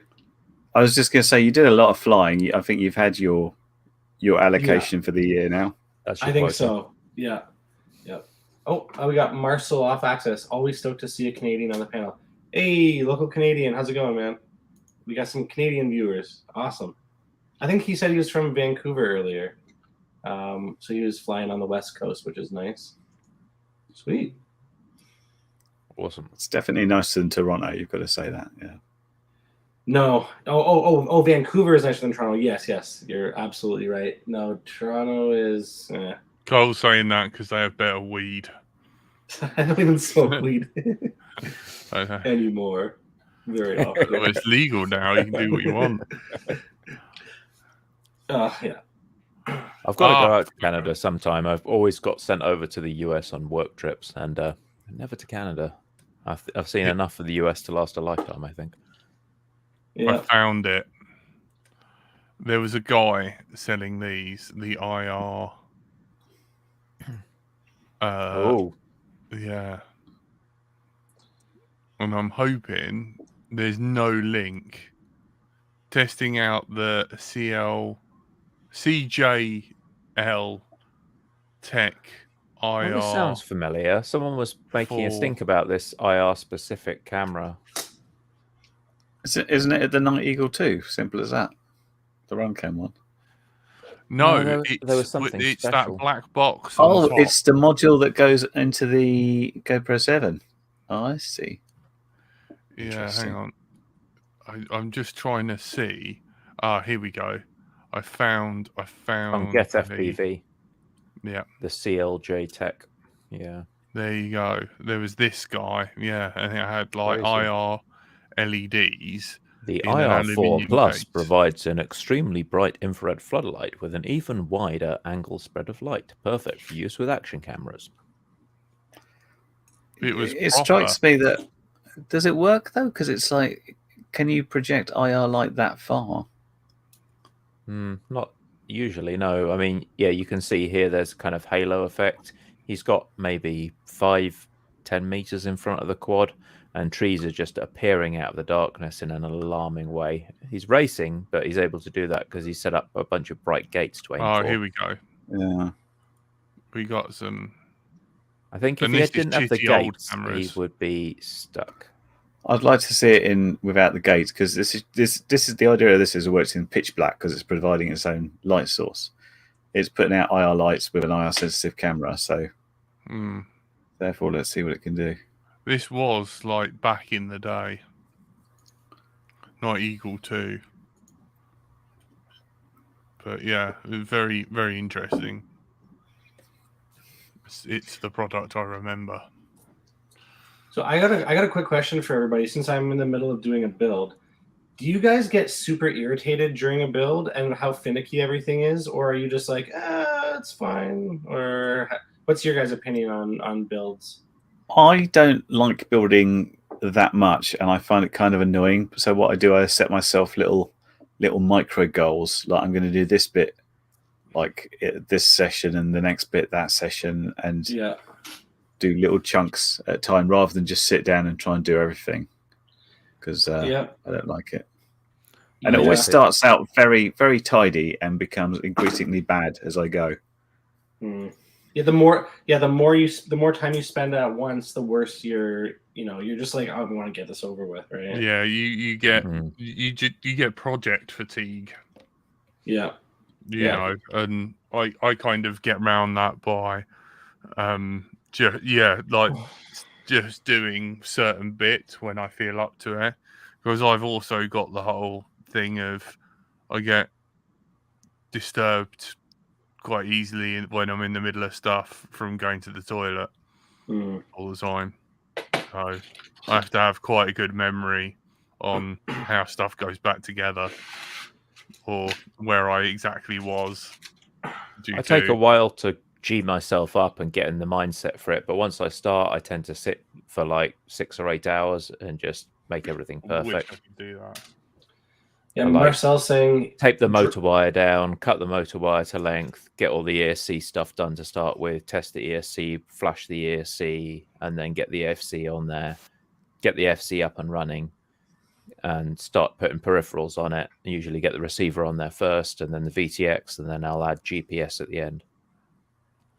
I was just going to say you did a lot of flying. I think you've had your allocation for the year now. That's I your think quota. so. Yeah. Yep. Oh, we got Marcel off access. Always stoked to see a Canadian on the panel. Hey, local Canadian, how's it going, man? We got some Canadian viewers. Awesome. I think he said he was from Vancouver earlier. So he was flying on the West Coast, which is nice. Sweet. Awesome. It's definitely nicer than Toronto. You've got to say that. Yeah. No. Oh, Vancouver is nicer than Toronto. Yes. You're absolutely right. No, Toronto is... Cole's saying that because they have better weed. I don't even smoke weed Okay. anymore. Very often. Well, it's legal now. You can do what you want. Yeah. I've got to go out to Canada sometime. I've always got sent over to the US on work trips, and never to Canada. I've seen enough of the US to last a lifetime, I think. Yeah. I found it. There was a guy selling these, the IR. Oh, Yeah. And I'm hoping there's no link. Testing out the CJL Tech IR. this sounds familiar. Someone was making a stink about this IR specific camera. Isn't it the Night Eagle 2? Simple as that. The Runcam one. No, there was something it's special. that black box. On top. It's the module that goes into the GoPro 7. Oh, I see. Yeah, hang on. I'm just trying to see. Here we go. I found. On Get FPV. Yeah. The CLJ Tech. Yeah. There you go. There was this guy. Yeah, and it had like Crazy. IR LEDs. The in an IR4 aluminium Plus case. provides an extremely bright infrared floodlight with an even wider angle spread of light, perfect for use with action cameras. It strikes me that does it work though? Because it's like, can you project IR light that far? Not usually, no. I mean, yeah, you can see here there's kind of halo effect. He's got maybe 5-10 meters in front of the quad, and trees are just appearing out of the darkness in an alarming way. He's racing, but he's able to do that because he set up a bunch of bright gates to aim for. Here we go. Yeah. We got some. I think if And he this is didn't have the shitty old gates, cameras. he would be stuck. I'd like to see it in without the gates because this is the idea of this is it works in pitch black because it's providing its own light source. It's putting out IR lights with an IR sensitive camera, so therefore let's see what it can do. This was like back in the day. Night Eagle 2. But yeah, it was very, very interesting. It's the product I remember. So I got a quick question for everybody. Since I'm in the middle of doing a build, do you guys get super irritated during a build and how finicky everything is, or are you just like, it's fine? Or what's your guys' opinion on builds? I don't like building that much, and I find it kind of annoying. So what I do, I set myself little micro goals. Like I'm going to do this bit, like this session, and the next bit that session, and do little chunks at a time rather than just sit down and try and do everything. Because I don't like it, and it always starts out very, very tidy and becomes increasingly bad as I go. Yeah, the more time you spend at once, the worse you're just like, I want to get this over with, right? Yeah, you get you get project fatigue. Yeah. You know, and I kind of get around that by just doing certain bits when I feel up to it, because I've also got the whole thing of I get disturbed quite easily when I'm in the middle of stuff from going to the toilet all the time. So I have to have quite a good memory on how stuff goes back together or where I exactly was. I take a while to G myself up and get in the mindset for it, but once I start, I tend to sit for like 6 or 8 hours and just make everything perfect. I wish I could do that. Yeah, Marcel's saying tape the motor wire down, cut the motor wire to length, get all the ESC stuff done to start with, test the ESC, flash the ESC, and then get the FC on there, get the FC up and running. and start putting peripherals on it. I usually get the receiver on there first, and then the VTX, and then I'll add GPS at the end.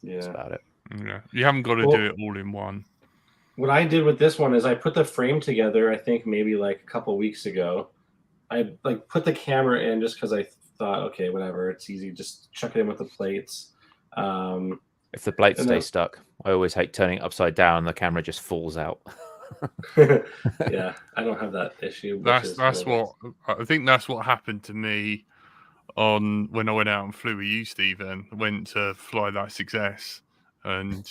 That's Yeah. about it. Yeah, you haven't got to do it all in one. What I did with this one is I put the frame together, I think maybe like a couple weeks ago. I like put the camera in just because I thought, okay, whatever, it's easy, just chuck it in with the plates. If the plates stay stuck, I always hate turning it upside down and the camera just falls out. Yeah, I don't have that issue. That's what I think. That's what happened to me on when I went out and flew with you, Stephen. Went to fly that Success, and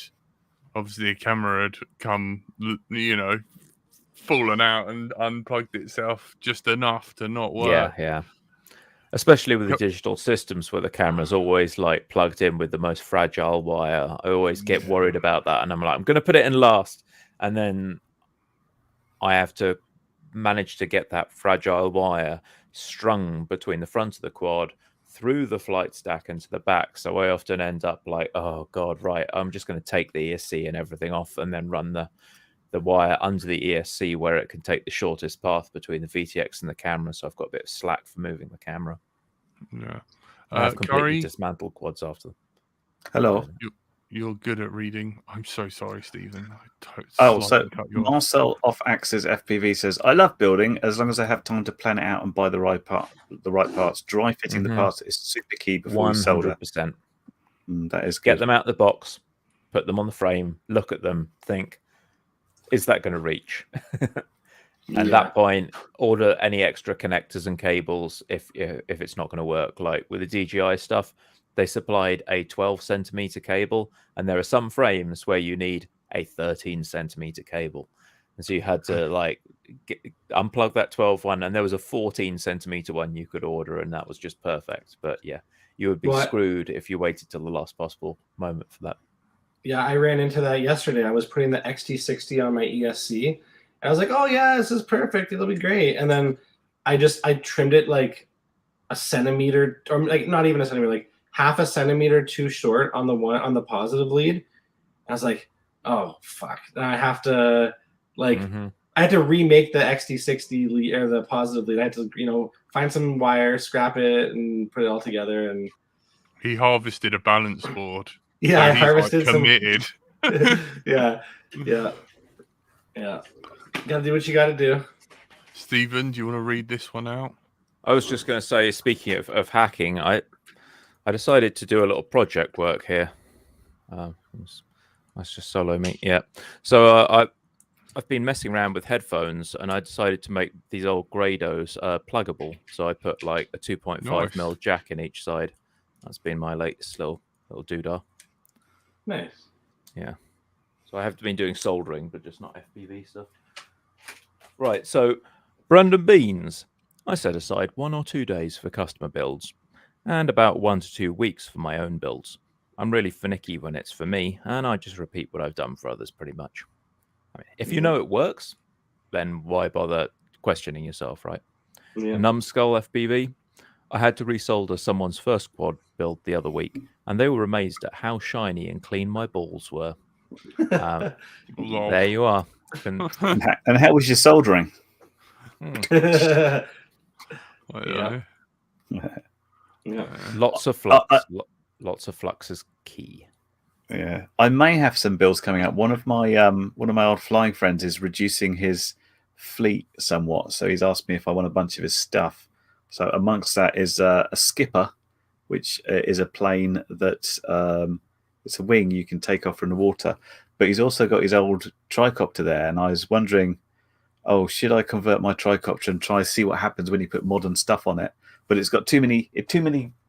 obviously the camera had come, fallen out and unplugged itself just enough to not work. Yeah. Especially with the digital systems where the camera's always like plugged in with the most fragile wire. I always get worried about that. And I'm like, I'm going to put it in last. And then I have to manage to get that fragile wire strung between the front of the quad through the flight stack into the back. So I often end up like, oh God, right, I'm just going to take the ESC and everything off and then run the wire under the ESC where it can take the shortest path between the VTX and the camera. So I've got a bit of slack for moving the camera. Yeah. I've completely Curry, dismantled quads after them. Hello. You're good at reading. I'm so sorry, Stephen. So Marcel off Axis FPV says, I love building as long as I have time to plan it out and buy the right parts. Dry fitting the parts is super key before you solder. 100%. That is good. Get them out of the box, put them on the frame, look at them, think, is that going to reach? At that point, order any extra connectors and cables if it's not going to work. Like with the DJI stuff, they supplied a 12 centimeter cable, and there are some frames where you need a 13 centimeter cable. And so you had to unplug that 12 one, and there was a 14 centimeter one you could order, and that was just perfect. But yeah, you would be screwed if you waited till the last possible moment for that. Yeah, I ran into that yesterday. I was putting the XT60 on my ESC. I was like, oh yeah, this is perfect. It'll be great. And then I trimmed it like a centimeter, or like not even a centimeter, like half a centimeter too short on the positive lead. I was like, oh fuck. Then I have to I had to remake the XT60 lead or the positive lead. I had to, find some wire, scrap it, and put it all together. And he harvested a balance board. Yeah, so I harvested committed. Yeah. Gotta do what you gotta do. Stephen, do you want to read this one out? I was just going to say, speaking of hacking, I decided to do a little project work here. That's just solo me. Yeah. So I've been messing around with headphones, and I decided to make these old Grados pluggable. So I put like a 2.5 mil jack in each side. That's been my latest little doodah. Nice. Yeah. So I have been doing soldering, but just not FPV stuff. Right. So Brandon Beans, I set aside 1 or 2 days for customer builds and about 1 to 2 weeks for my own builds. I'm really finicky when it's for me, and I just repeat what I've done for others pretty much. I mean, if you know it works, then why bother questioning yourself, right? Yeah. Numbskull FPV, I had to resolder someone's first quad build the other week, and they were amazed at how shiny and clean my balls were. There you are. And how was your soldering? Lots of flux. Lots of flux is key. Yeah, I may have some builds coming up. One of my old flying friends is reducing his fleet somewhat, so he's asked me if I want a bunch of his stuff. So amongst that is a skipper, which is a plane that it's a wing you can take off from the water. But he's also got his old tricopter there, and I was wondering, should I convert my tricopter and try see what happens when you put modern stuff on it? But it's got too many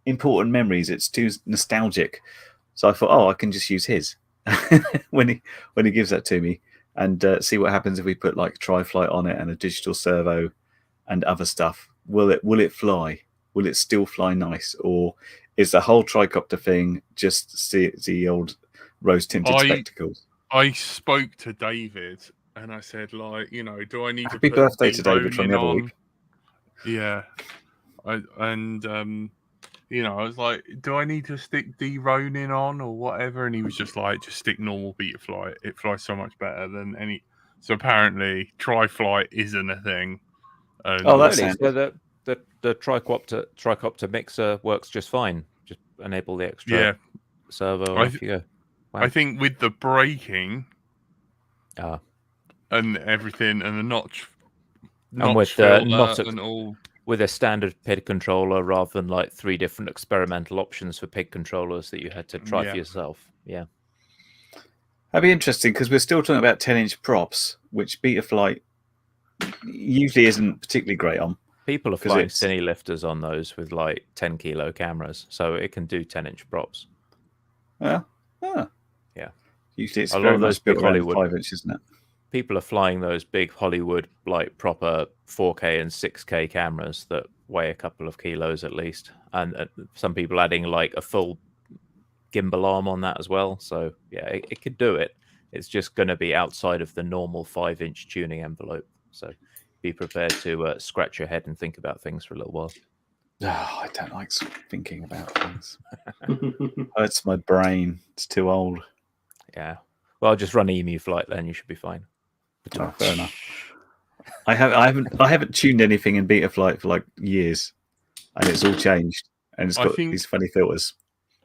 important memories. It's too nostalgic. So I thought, I can just use his when he gives that to me, and see what happens if we put like tri-flight on it and a digital servo and other stuff. Will it fly? Will it still fly nice, or is the whole tricopter thing just the old rose-tinted spectacles? I spoke to David and I said, do I need Happy to put birthday to David from the other week. Yeah. I was like, do I need to stick D-Ronin on or whatever? And he was just like, just stick normal Betaflight. It flies so much better than any. So apparently, tri-flight isn't a thing. And Oh, that's Really? handy. So the tricopter mixer works just fine. Just enable the extra yeah. servo I and off th- you go. Wow. I think with the braking Ah. and everything, and the notch And with filter not and all. with a standard PID controller rather than like 3 different experimental options for PID controllers that you had to try for yourself. Yeah. That'd be interesting because we're still talking about 10-inch props, which Betaflight usually isn't particularly great on. People are 'Cause flying it's- cine lifters on those with like 10 kilo cameras, so it can do 10-inch props. Yeah. Usually it's A lot very of those much built big around Hollywood- 5 inch, isn't it? People are flying those big Hollywood, like proper 4K and 6K cameras that weigh a couple of kilos at least, and some people adding like a full gimbal arm on that as well. So yeah, it could do it. It's just going to be outside of the normal 5-inch tuning envelope. So be prepared to scratch your head and think about things for a little while. Oh, I don't like thinking about things. Hurts my brain. It's too old. Yeah. Well, just run EMU flight, then you should be fine. Oh, fair enough. I haven't tuned anything in Betaflight for like years, and it's all changed, and it's I got think- these funny filters.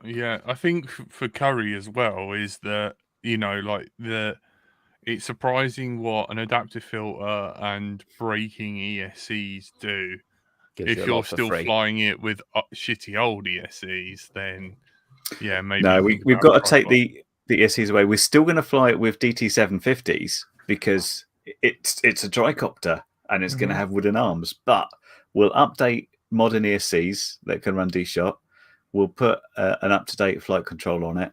Yeah, I think for Curry as well is that, you know, like it's surprising what an adaptive filter and braking ESCs do. Gives If you a you're lot for still free. flying it with shitty old ESCs, then yeah, maybe. No, think we've about got to take tripod. the ESCs away. We're still going to fly it with DT750s because it's a tricopter and it's going to have wooden arms. But we'll update modern ESCs that can run D-Shot. We'll put an up-to-date flight control on it,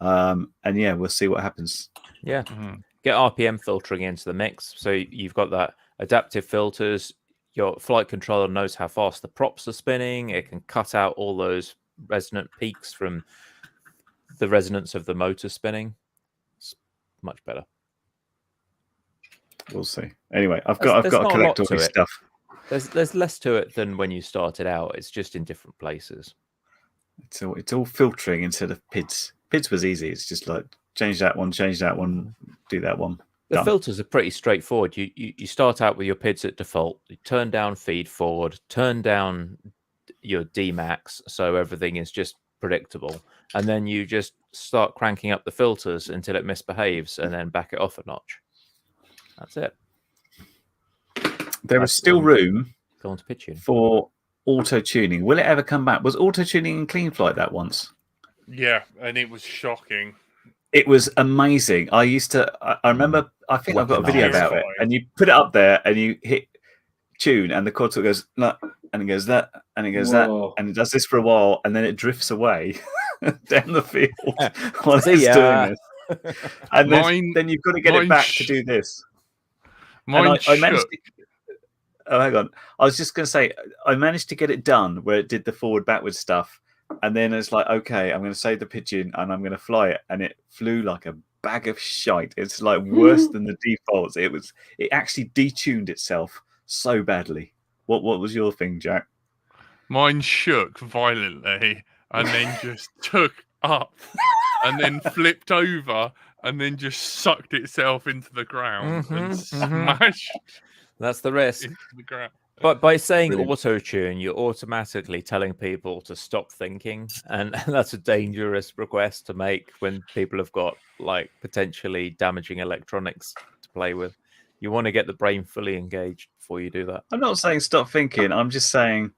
and yeah, we'll see what happens. Yeah. Mhm. Get RPM filtering into the mix. So you've got that adaptive filters. Your flight controller knows how fast the props are spinning. It can cut out all those resonant peaks from the resonance of the motor spinning. It's much better. We'll see. Anyway, I've There's got to not a lot collect all to this it. stuff. There's less to it than when you started out. It's just in different places. It's all filtering instead of PIDs. PIDs was easy. It's just like change that one, do that one. The Done. filters are pretty straightforward. You start out with your PIDs at default. You turn down feed forward, turn down your Dmax, so everything is just predictable, and then you just start cranking up the filters until it misbehaves, and then back it off a notch. That's it. There is still room Go on to pitch tune. for auto tuning. Will it ever come back? Was auto tuning in Clean Flight that once? Yeah, and it was shocking. It was amazing. I used to. I remember. I think I've got a video about it. And you put it up there, and you hit tune, and the quad goes that, and it goes that, and it goes Whoa. that, and it does this for a while, and then it drifts away down the field while See it's ya. doing this. And then you've got to get it mine back to do this. Mine And I managed shook. to, oh, hang on. I was just going to say, I managed to get it done where it did the forward-backward stuff. And then it's like, okay, I'm going to save the pigeon and I'm going to fly it. And it flew like a bag of shite. It's like worse than the defaults. It actually detuned itself so badly. What was your thing, Jack? Mine shook violently and then just took up and then flipped over and then just sucked itself into the ground and smashed That's the risk. into the ground. But by saying Brilliant. auto-tune, you're automatically telling people to stop thinking, and that's a dangerous request to make when people have got like potentially damaging electronics to play with. You want to get the brain fully engaged before you do that. I'm not saying stop thinking. I'm just saying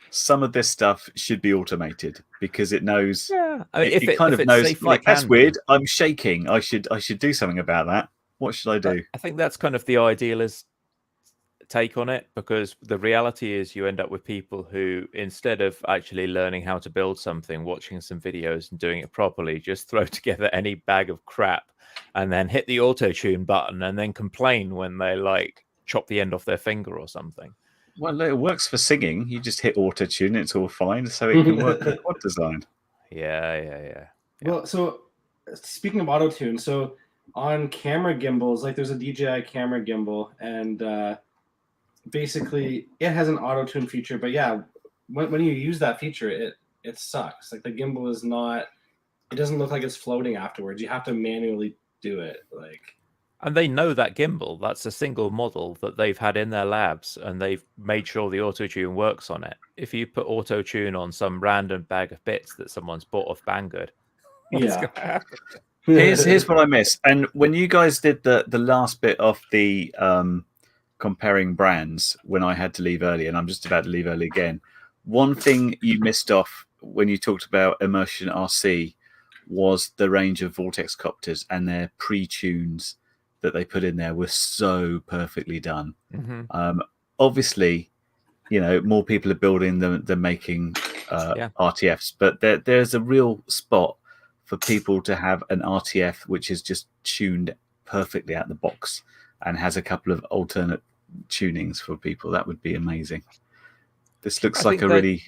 some of this stuff should be automated because it knows. Yeah, I mean, It kind of knows. Like, that's weird. I'm shaking. I should do something about that. What should I do? I think that's kind of the idealist take on it, because the reality is you end up with people who, instead of actually learning how to build something, watching some videos and doing it properly, just throw together any bag of crap and then hit the auto tune button and then complain when they like chop the end off their finger or something. Well, it works for singing. You just hit auto tune, it's all fine, so it can work for quad design. Yeah. Well, so speaking of auto tune, so on camera gimbals, like there's a DJI camera gimbal, and basically it has an auto tune feature. But yeah, when you use that feature, it sucks. Like the gimbal is not. It doesn't look like it's floating afterwards. You have to manually do it. Like And they know that gimbal. That's a single model that they've had in their labs, and they've made sure the auto-tune works on it. If you put auto-tune on some random bag of bits that someone's bought off Banggood, what's Yeah. going to happen? Here's what I miss. And when you guys did the last bit of the comparing brands, when I had to leave early, and I'm just about to leave early again, one thing you missed off when you talked about Immersion RC was the range of Vortex copters, and their pre-tunes that they put in there were so perfectly done. Mm-hmm. Obviously, you know, more people are building than making RTFs, but there's a real spot for people to have an RTF which is just tuned perfectly out the box and has a couple of alternate tunings for people. That would be amazing. This looks like a really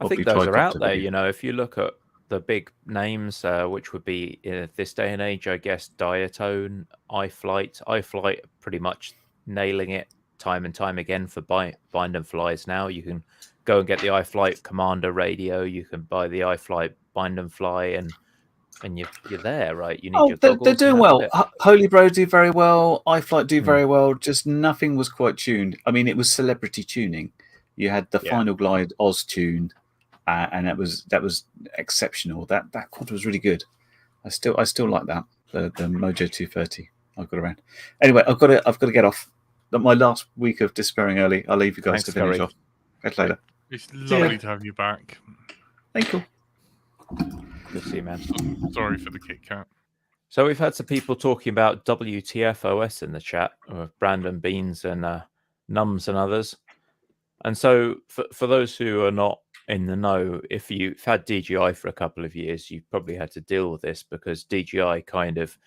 I think those are out there. You know, if you look at the big names, which would be in this day and age, I guess, Diatone, iFlight pretty much nailing it time and time again for bind and flies now. You can go and get the iFlight Commander radio. You can buy the iFlight bind and fly, and you're there, right? You need your goggles. They're doing well. Holy Bro do very well. iFlight do very well. Just nothing was quite tuned. I mean, it was celebrity tuning. You had the Final Glide Oz tune, and that was exceptional. That quad was really good. I still like that. The Mojo 230 I got around. Anyway, I've got to get off. My last week of despairing early. I'll leave you guys to finish off. Catch you later. It's lovely to have you back. Thank you. Good to see you, man. Sorry for the Kit Kat. So we've had some people talking about WTF OS in the chat, Brandon Beans and Nums and others. And so for those who are not in the know, if you've had DJI for a couple of years, you've probably had to deal with this because DJI kind of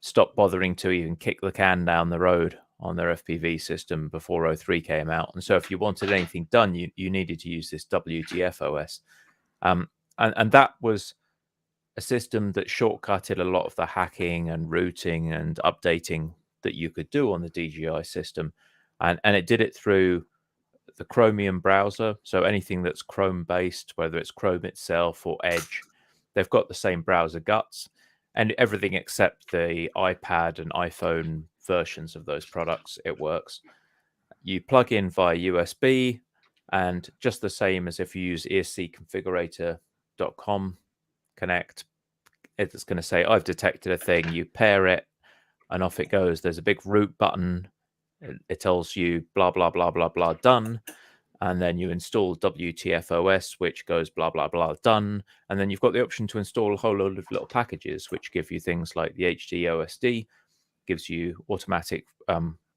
stopped bothering to even kick the can down the road on their FPV system before 03 came out. And so if you wanted anything done, you needed to use this WTF OS. And that was a system that shortcutted a lot of the hacking and routing and updating that you could do on the DJI system. And it did it through the Chromium browser. So anything that's Chrome based, whether it's Chrome itself or Edge, they've got the same browser guts, and everything except the iPad and iPhone versions of those products, it works. You plug in via USB, and just the same as if you use escconfigurator.com connect, it's going to say, I've detected a thing. You pair it, and off it goes. There's a big root button. It tells you blah, blah, blah, blah, blah, done. And then you install WTF OS, which goes blah, blah, blah, done. And then you've got the option to install a whole load of little packages, which give you things like the HD OSD, gives you automatic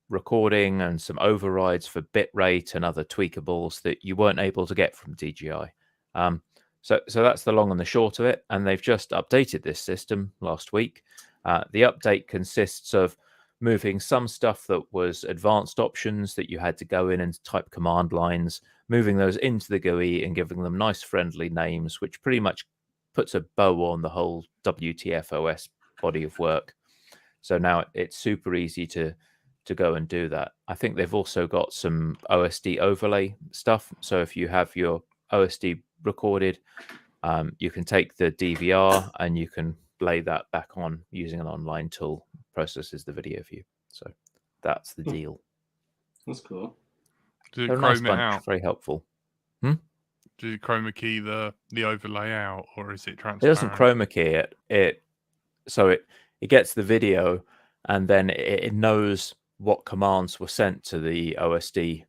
recording and some overrides for bitrate and other tweakables that you weren't able to get from DJI. So that's the long and the short of it. And they've just updated this system last week. The update consists of moving some stuff that was advanced options that you had to go in and type command lines, moving those into the GUI and giving them nice friendly names, which pretty much puts a bow on the whole WTF OS body of work. So now it's super easy to go and do that. I think they've also got some OSD overlay stuff. So if you have your OSD recorded, you can take the DVR and you can lay that back on using an online tool, processes the video for you. So that's the deal. That's cool. Did it chrome it out? Very helpful. Did you chroma key the overlay out, or is it transparent? It doesn't chroma key it. So it gets the video, and then it knows what commands were sent to the OSD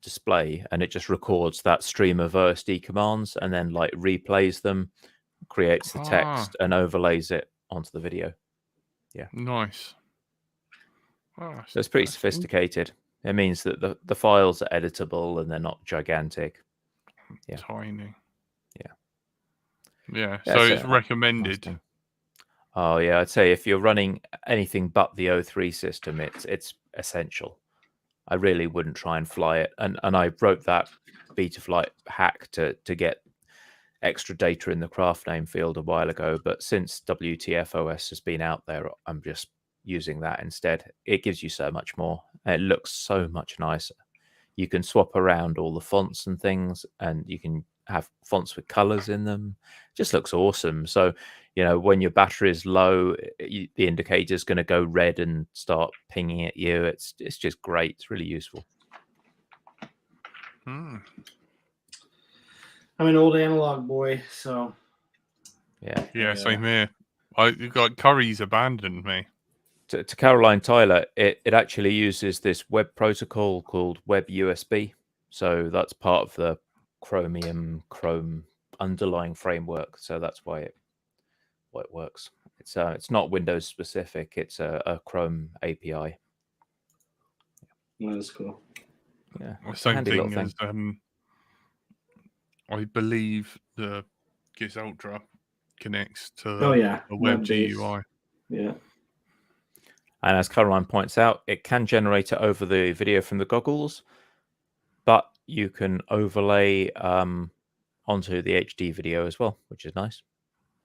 display, and it just records that stream of OSD commands and then like replays them, creates the text and overlays it onto the video. Yeah. Nice. So it's pretty sophisticated. It means that the files are editable and they're not gigantic. Yeah. Tiny. Yeah. Yeah. So it's recommended. Nice. Oh yeah, I'd say if you're running anything but the 03 system, it's essential. I really wouldn't try and fly it. And I wrote that Betaflight hack to get extra data in the craft name field a while ago. But since WTF OS has been out there, I'm just using that instead. It gives you so much more. It looks so much nicer. You can swap around all the fonts and things, and you can have fonts with colors in them. It just looks awesome. So when your battery is low, the indicator is going to go red and start pinging at you. It's just great. It's really useful. I'm an old analog boy, so yeah. Same here. You got Curry's abandoned me. To Caroline Tyler, it actually uses this web protocol called Web USB. So that's part of the Chrome underlying framework. So that's why it works. It's not Windows specific. It's a Chrome API. That is cool. Yeah, Same thing as I believe the Giz Ultra connects to the web GUI. Yeah. And as Caroline points out, it can generate it over the video from the goggles, but you can overlay onto the HD video as well, which is nice.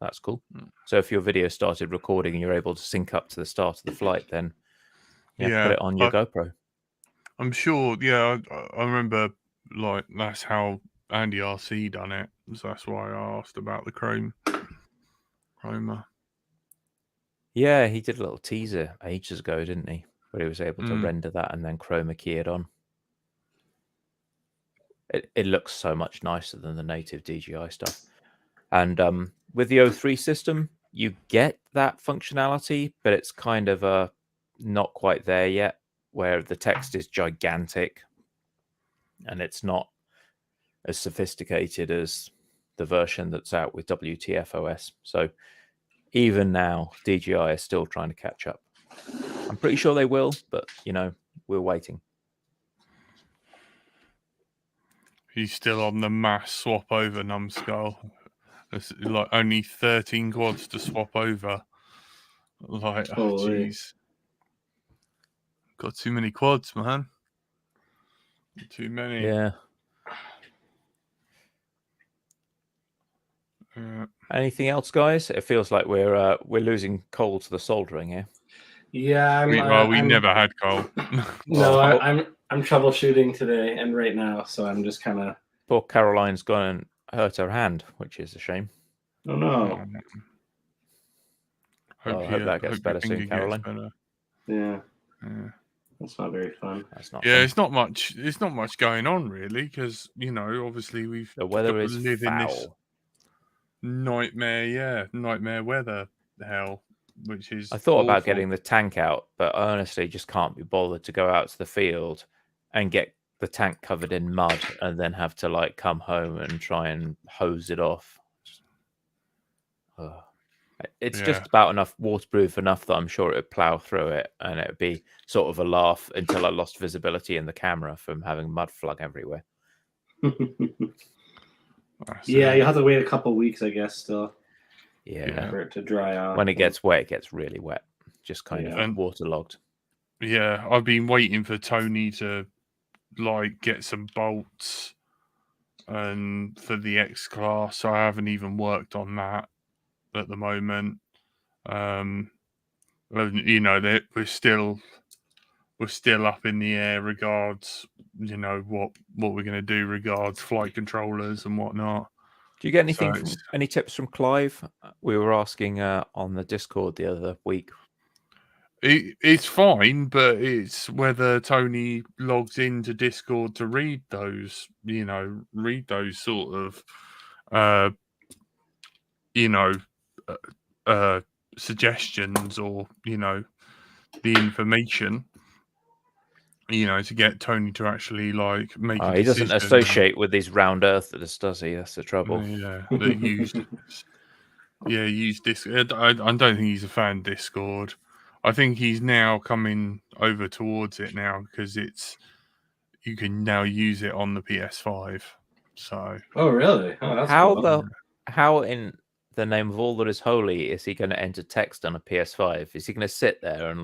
That's cool. So if your video started recording and you're able to sync up to the start of the flight, then put it on your GoPro. I'm sure. Yeah, I remember. Like that's how Andy RC done it. So that's why I asked about the Chroma. Yeah, he did a little teaser ages ago, didn't he? Where he was able to render that and then chroma key it on. It looks so much nicer than the native DJI stuff. And with the O3 system, you get that functionality, but it's kind of not quite there yet, where the text is gigantic and it's not as sophisticated as the version that's out with WTF-OS. So even now, DJI is still trying to catch up. I'm pretty sure they will, but, we're waiting. He's still on the mass swap over, numbskull. There's like only 13 quads to swap over. Like, jeez. Got too many quads, man. Too many. Yeah. Anything else, guys? It feels like we're losing coal to the soldering here. Yeah, we never had coal. No, I'm troubleshooting today and right now, so I'm just kind of. Poor Caroline's gone and hurt her hand, which is a shame. Oh no! I hope that gets better soon, Caroline. Yeah, that's not very fun. That's not. Yeah, fun. It's not much going on really, because obviously the weather is live foul. in this nightmare weather hell, which is. I thought awful. about getting the tank out, but I honestly just can't be bothered to go out to the field and get the tank covered in mud and then have to come home and try and hose it off. It's just about enough waterproof enough that I'm sure it would plow through it and it would be sort of a laugh until I lost visibility in the camera from having mud flung everywhere. Yeah, you have to wait a couple of weeks, I guess, still. Yeah. For it to dry off. When it gets wet, it gets really wet. Just kind of waterlogged. Yeah, I've been waiting for Tony to get some bolts and for the X class. So I haven't even worked on that at the moment. We're still up in the air regards, what we're going to do regards flight controllers and whatnot. Do you get any tips from Clive? We were asking on the Discord the other week. It's fine, but it's whether Tony logs into Discord to read those sort of, suggestions or, the information, to get Tony to actually make a decision. He doesn't associate with these round earthers, does he? That's the trouble. Yeah, that use Discord. I don't think he's a fan of Discord. I think he's now coming over towards it now because you can now use it on the PS5. So. Oh really? Oh, that's cool. How in the name of all that is holy is he going to enter text on a PS5? Is he going to sit there and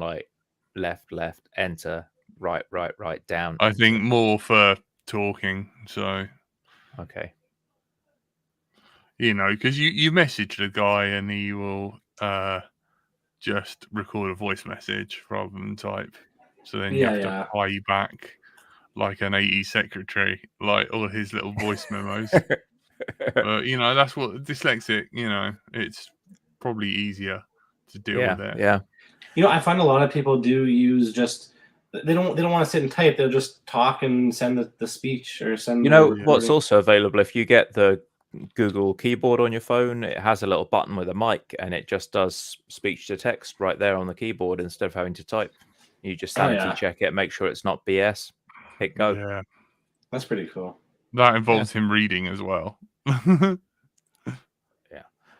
left, enter, right, down? I think more for talking. So. Okay. Because you message the guy and he will just record a voice message rather than type. So then you have to play back like an 80s secretary, all his little voice memos. But, that's what dyslexic, it's probably easier to deal Yeah, with it. yeah. You know, I find a lot of people do use just they don't want to sit and type. They'll just talk and send the speech or send. You the know recording. what's also available? If you get the Google keyboard on your phone, it has a little button with a mic, and it just does speech to text right there on the keyboard instead of having to type. You just sanity check it, make sure it's not BS. Hit go. Yeah, That's pretty cool. that involves him reading as well.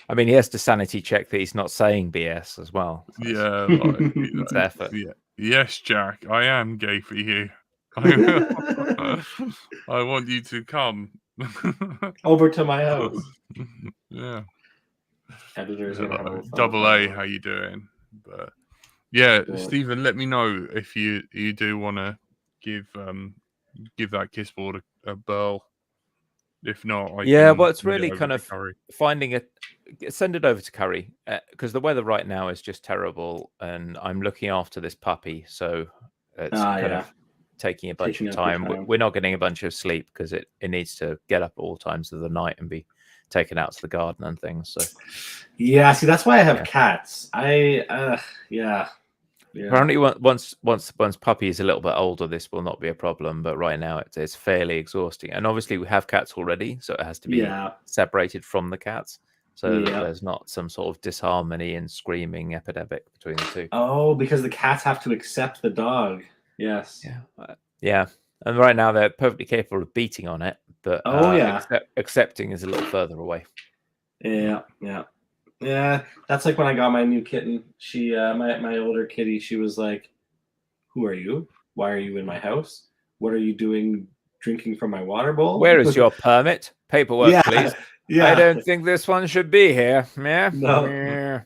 I mean, he has to sanity check that he's not saying BS as well. So Yeah, like, it's effort. yeah. Yes, Jack, I am gay for you. I want you to come Over to my house. Yeah, Editors gonna have a double A. How you doing? But yeah, Stephen, let me know if you do want to give that kissboard a burl. If not, well, it's really kind kind of finding it. Send it over to Curry because the weather right now is just terrible, and I'm looking after this puppy, so it's kind of taking a bunch of time. We're not getting a bunch of sleep because it needs to get up at all times of the night and be taken out to the garden and things. So yeah, see, that's why I have cats. Apparently, once puppy is a little bit older, this will not be a problem. But right now, it's fairly exhausting. And obviously, we have cats already, so it has to be separated from the cats, so that there's not some sort of disharmony and screaming epidemic between the two. Oh, because the cats have to accept the dog. Yes. Yeah. And right now, they're perfectly capable of beating on it, but accepting is a little further away. Yeah, that's like when I got my new kitten. She, my older kitty, she was like, "Who are you? Why are you in my house? What are you doing drinking from my water bowl? Where is your permit? Paperwork, please. Yeah. I don't think this one should be here. Yeah. No. Yeah.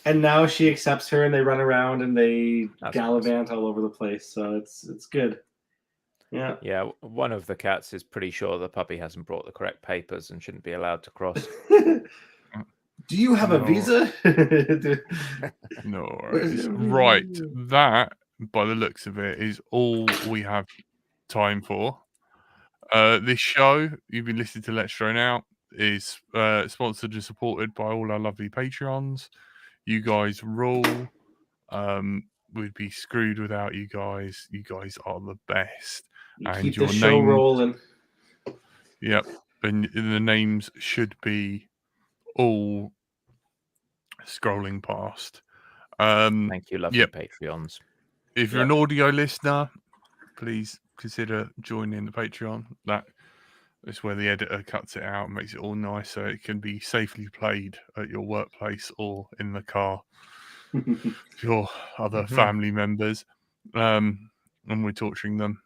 And now she accepts her, and they run around and they gallivant all over the place. So it's good. Yeah. Yeah. One of the cats is pretty sure the puppy hasn't brought the correct papers and shouldn't be allowed to cross. Do you have a visa? No, right. That, by the looks of it, is all we have time for. This show, you've been listening to Let's Drone Out, is sponsored and supported by all our lovely Patreons. You guys rule. We'd be screwed without you guys. You guys are the best. And keep the show rolling. Yep. And the names should be all scrolling past. Thank you, lovely Patreons. If you're an audio listener, please consider joining the Patreon. That is where the editor cuts it out and makes it all nice so it can be safely played at your workplace or in the car with your other family members. And we're torturing them.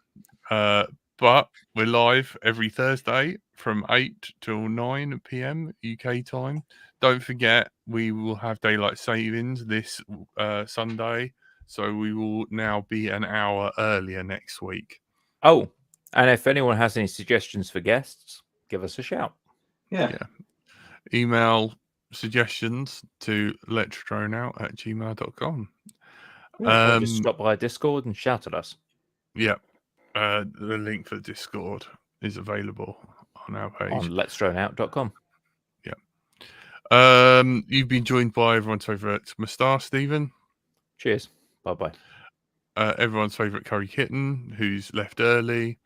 But we're live every Thursday from 8 till 9 p.m. UK time. Don't forget, we will have daylight savings this Sunday, so we will now be an hour earlier next week. Oh, and if anyone has any suggestions for guests, give us a shout. Yeah. Email suggestions to letsdroneout@gmail.com. Or just stop by Discord and shout at us. Yeah. The link for Discord is available on our page. On letsdroneout.com. Yeah. You've been joined by everyone's favourite Moustache, Stephen. Cheers. Bye-bye. Everyone's favourite Curry Kitten, who's left early.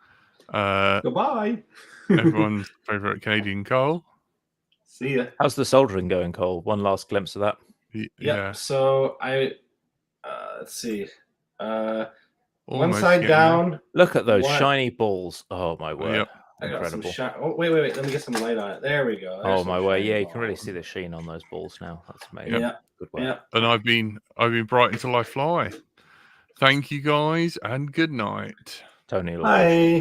Goodbye. Everyone's favourite Canadian Cole. See ya. How's the soldering going, Cole? One last glimpse of that. Yeah. So let's see. One side down. Look at those shiny balls. Oh my word. Yep. Incredible. Wait. Let me get some light on it. There we go. There's my word. Yeah, you can really see the sheen on those balls now. That's amazing. Yeah. Good work. Yeah. And I've been bright until I fly. Thank you guys and good night. Tony. Bye.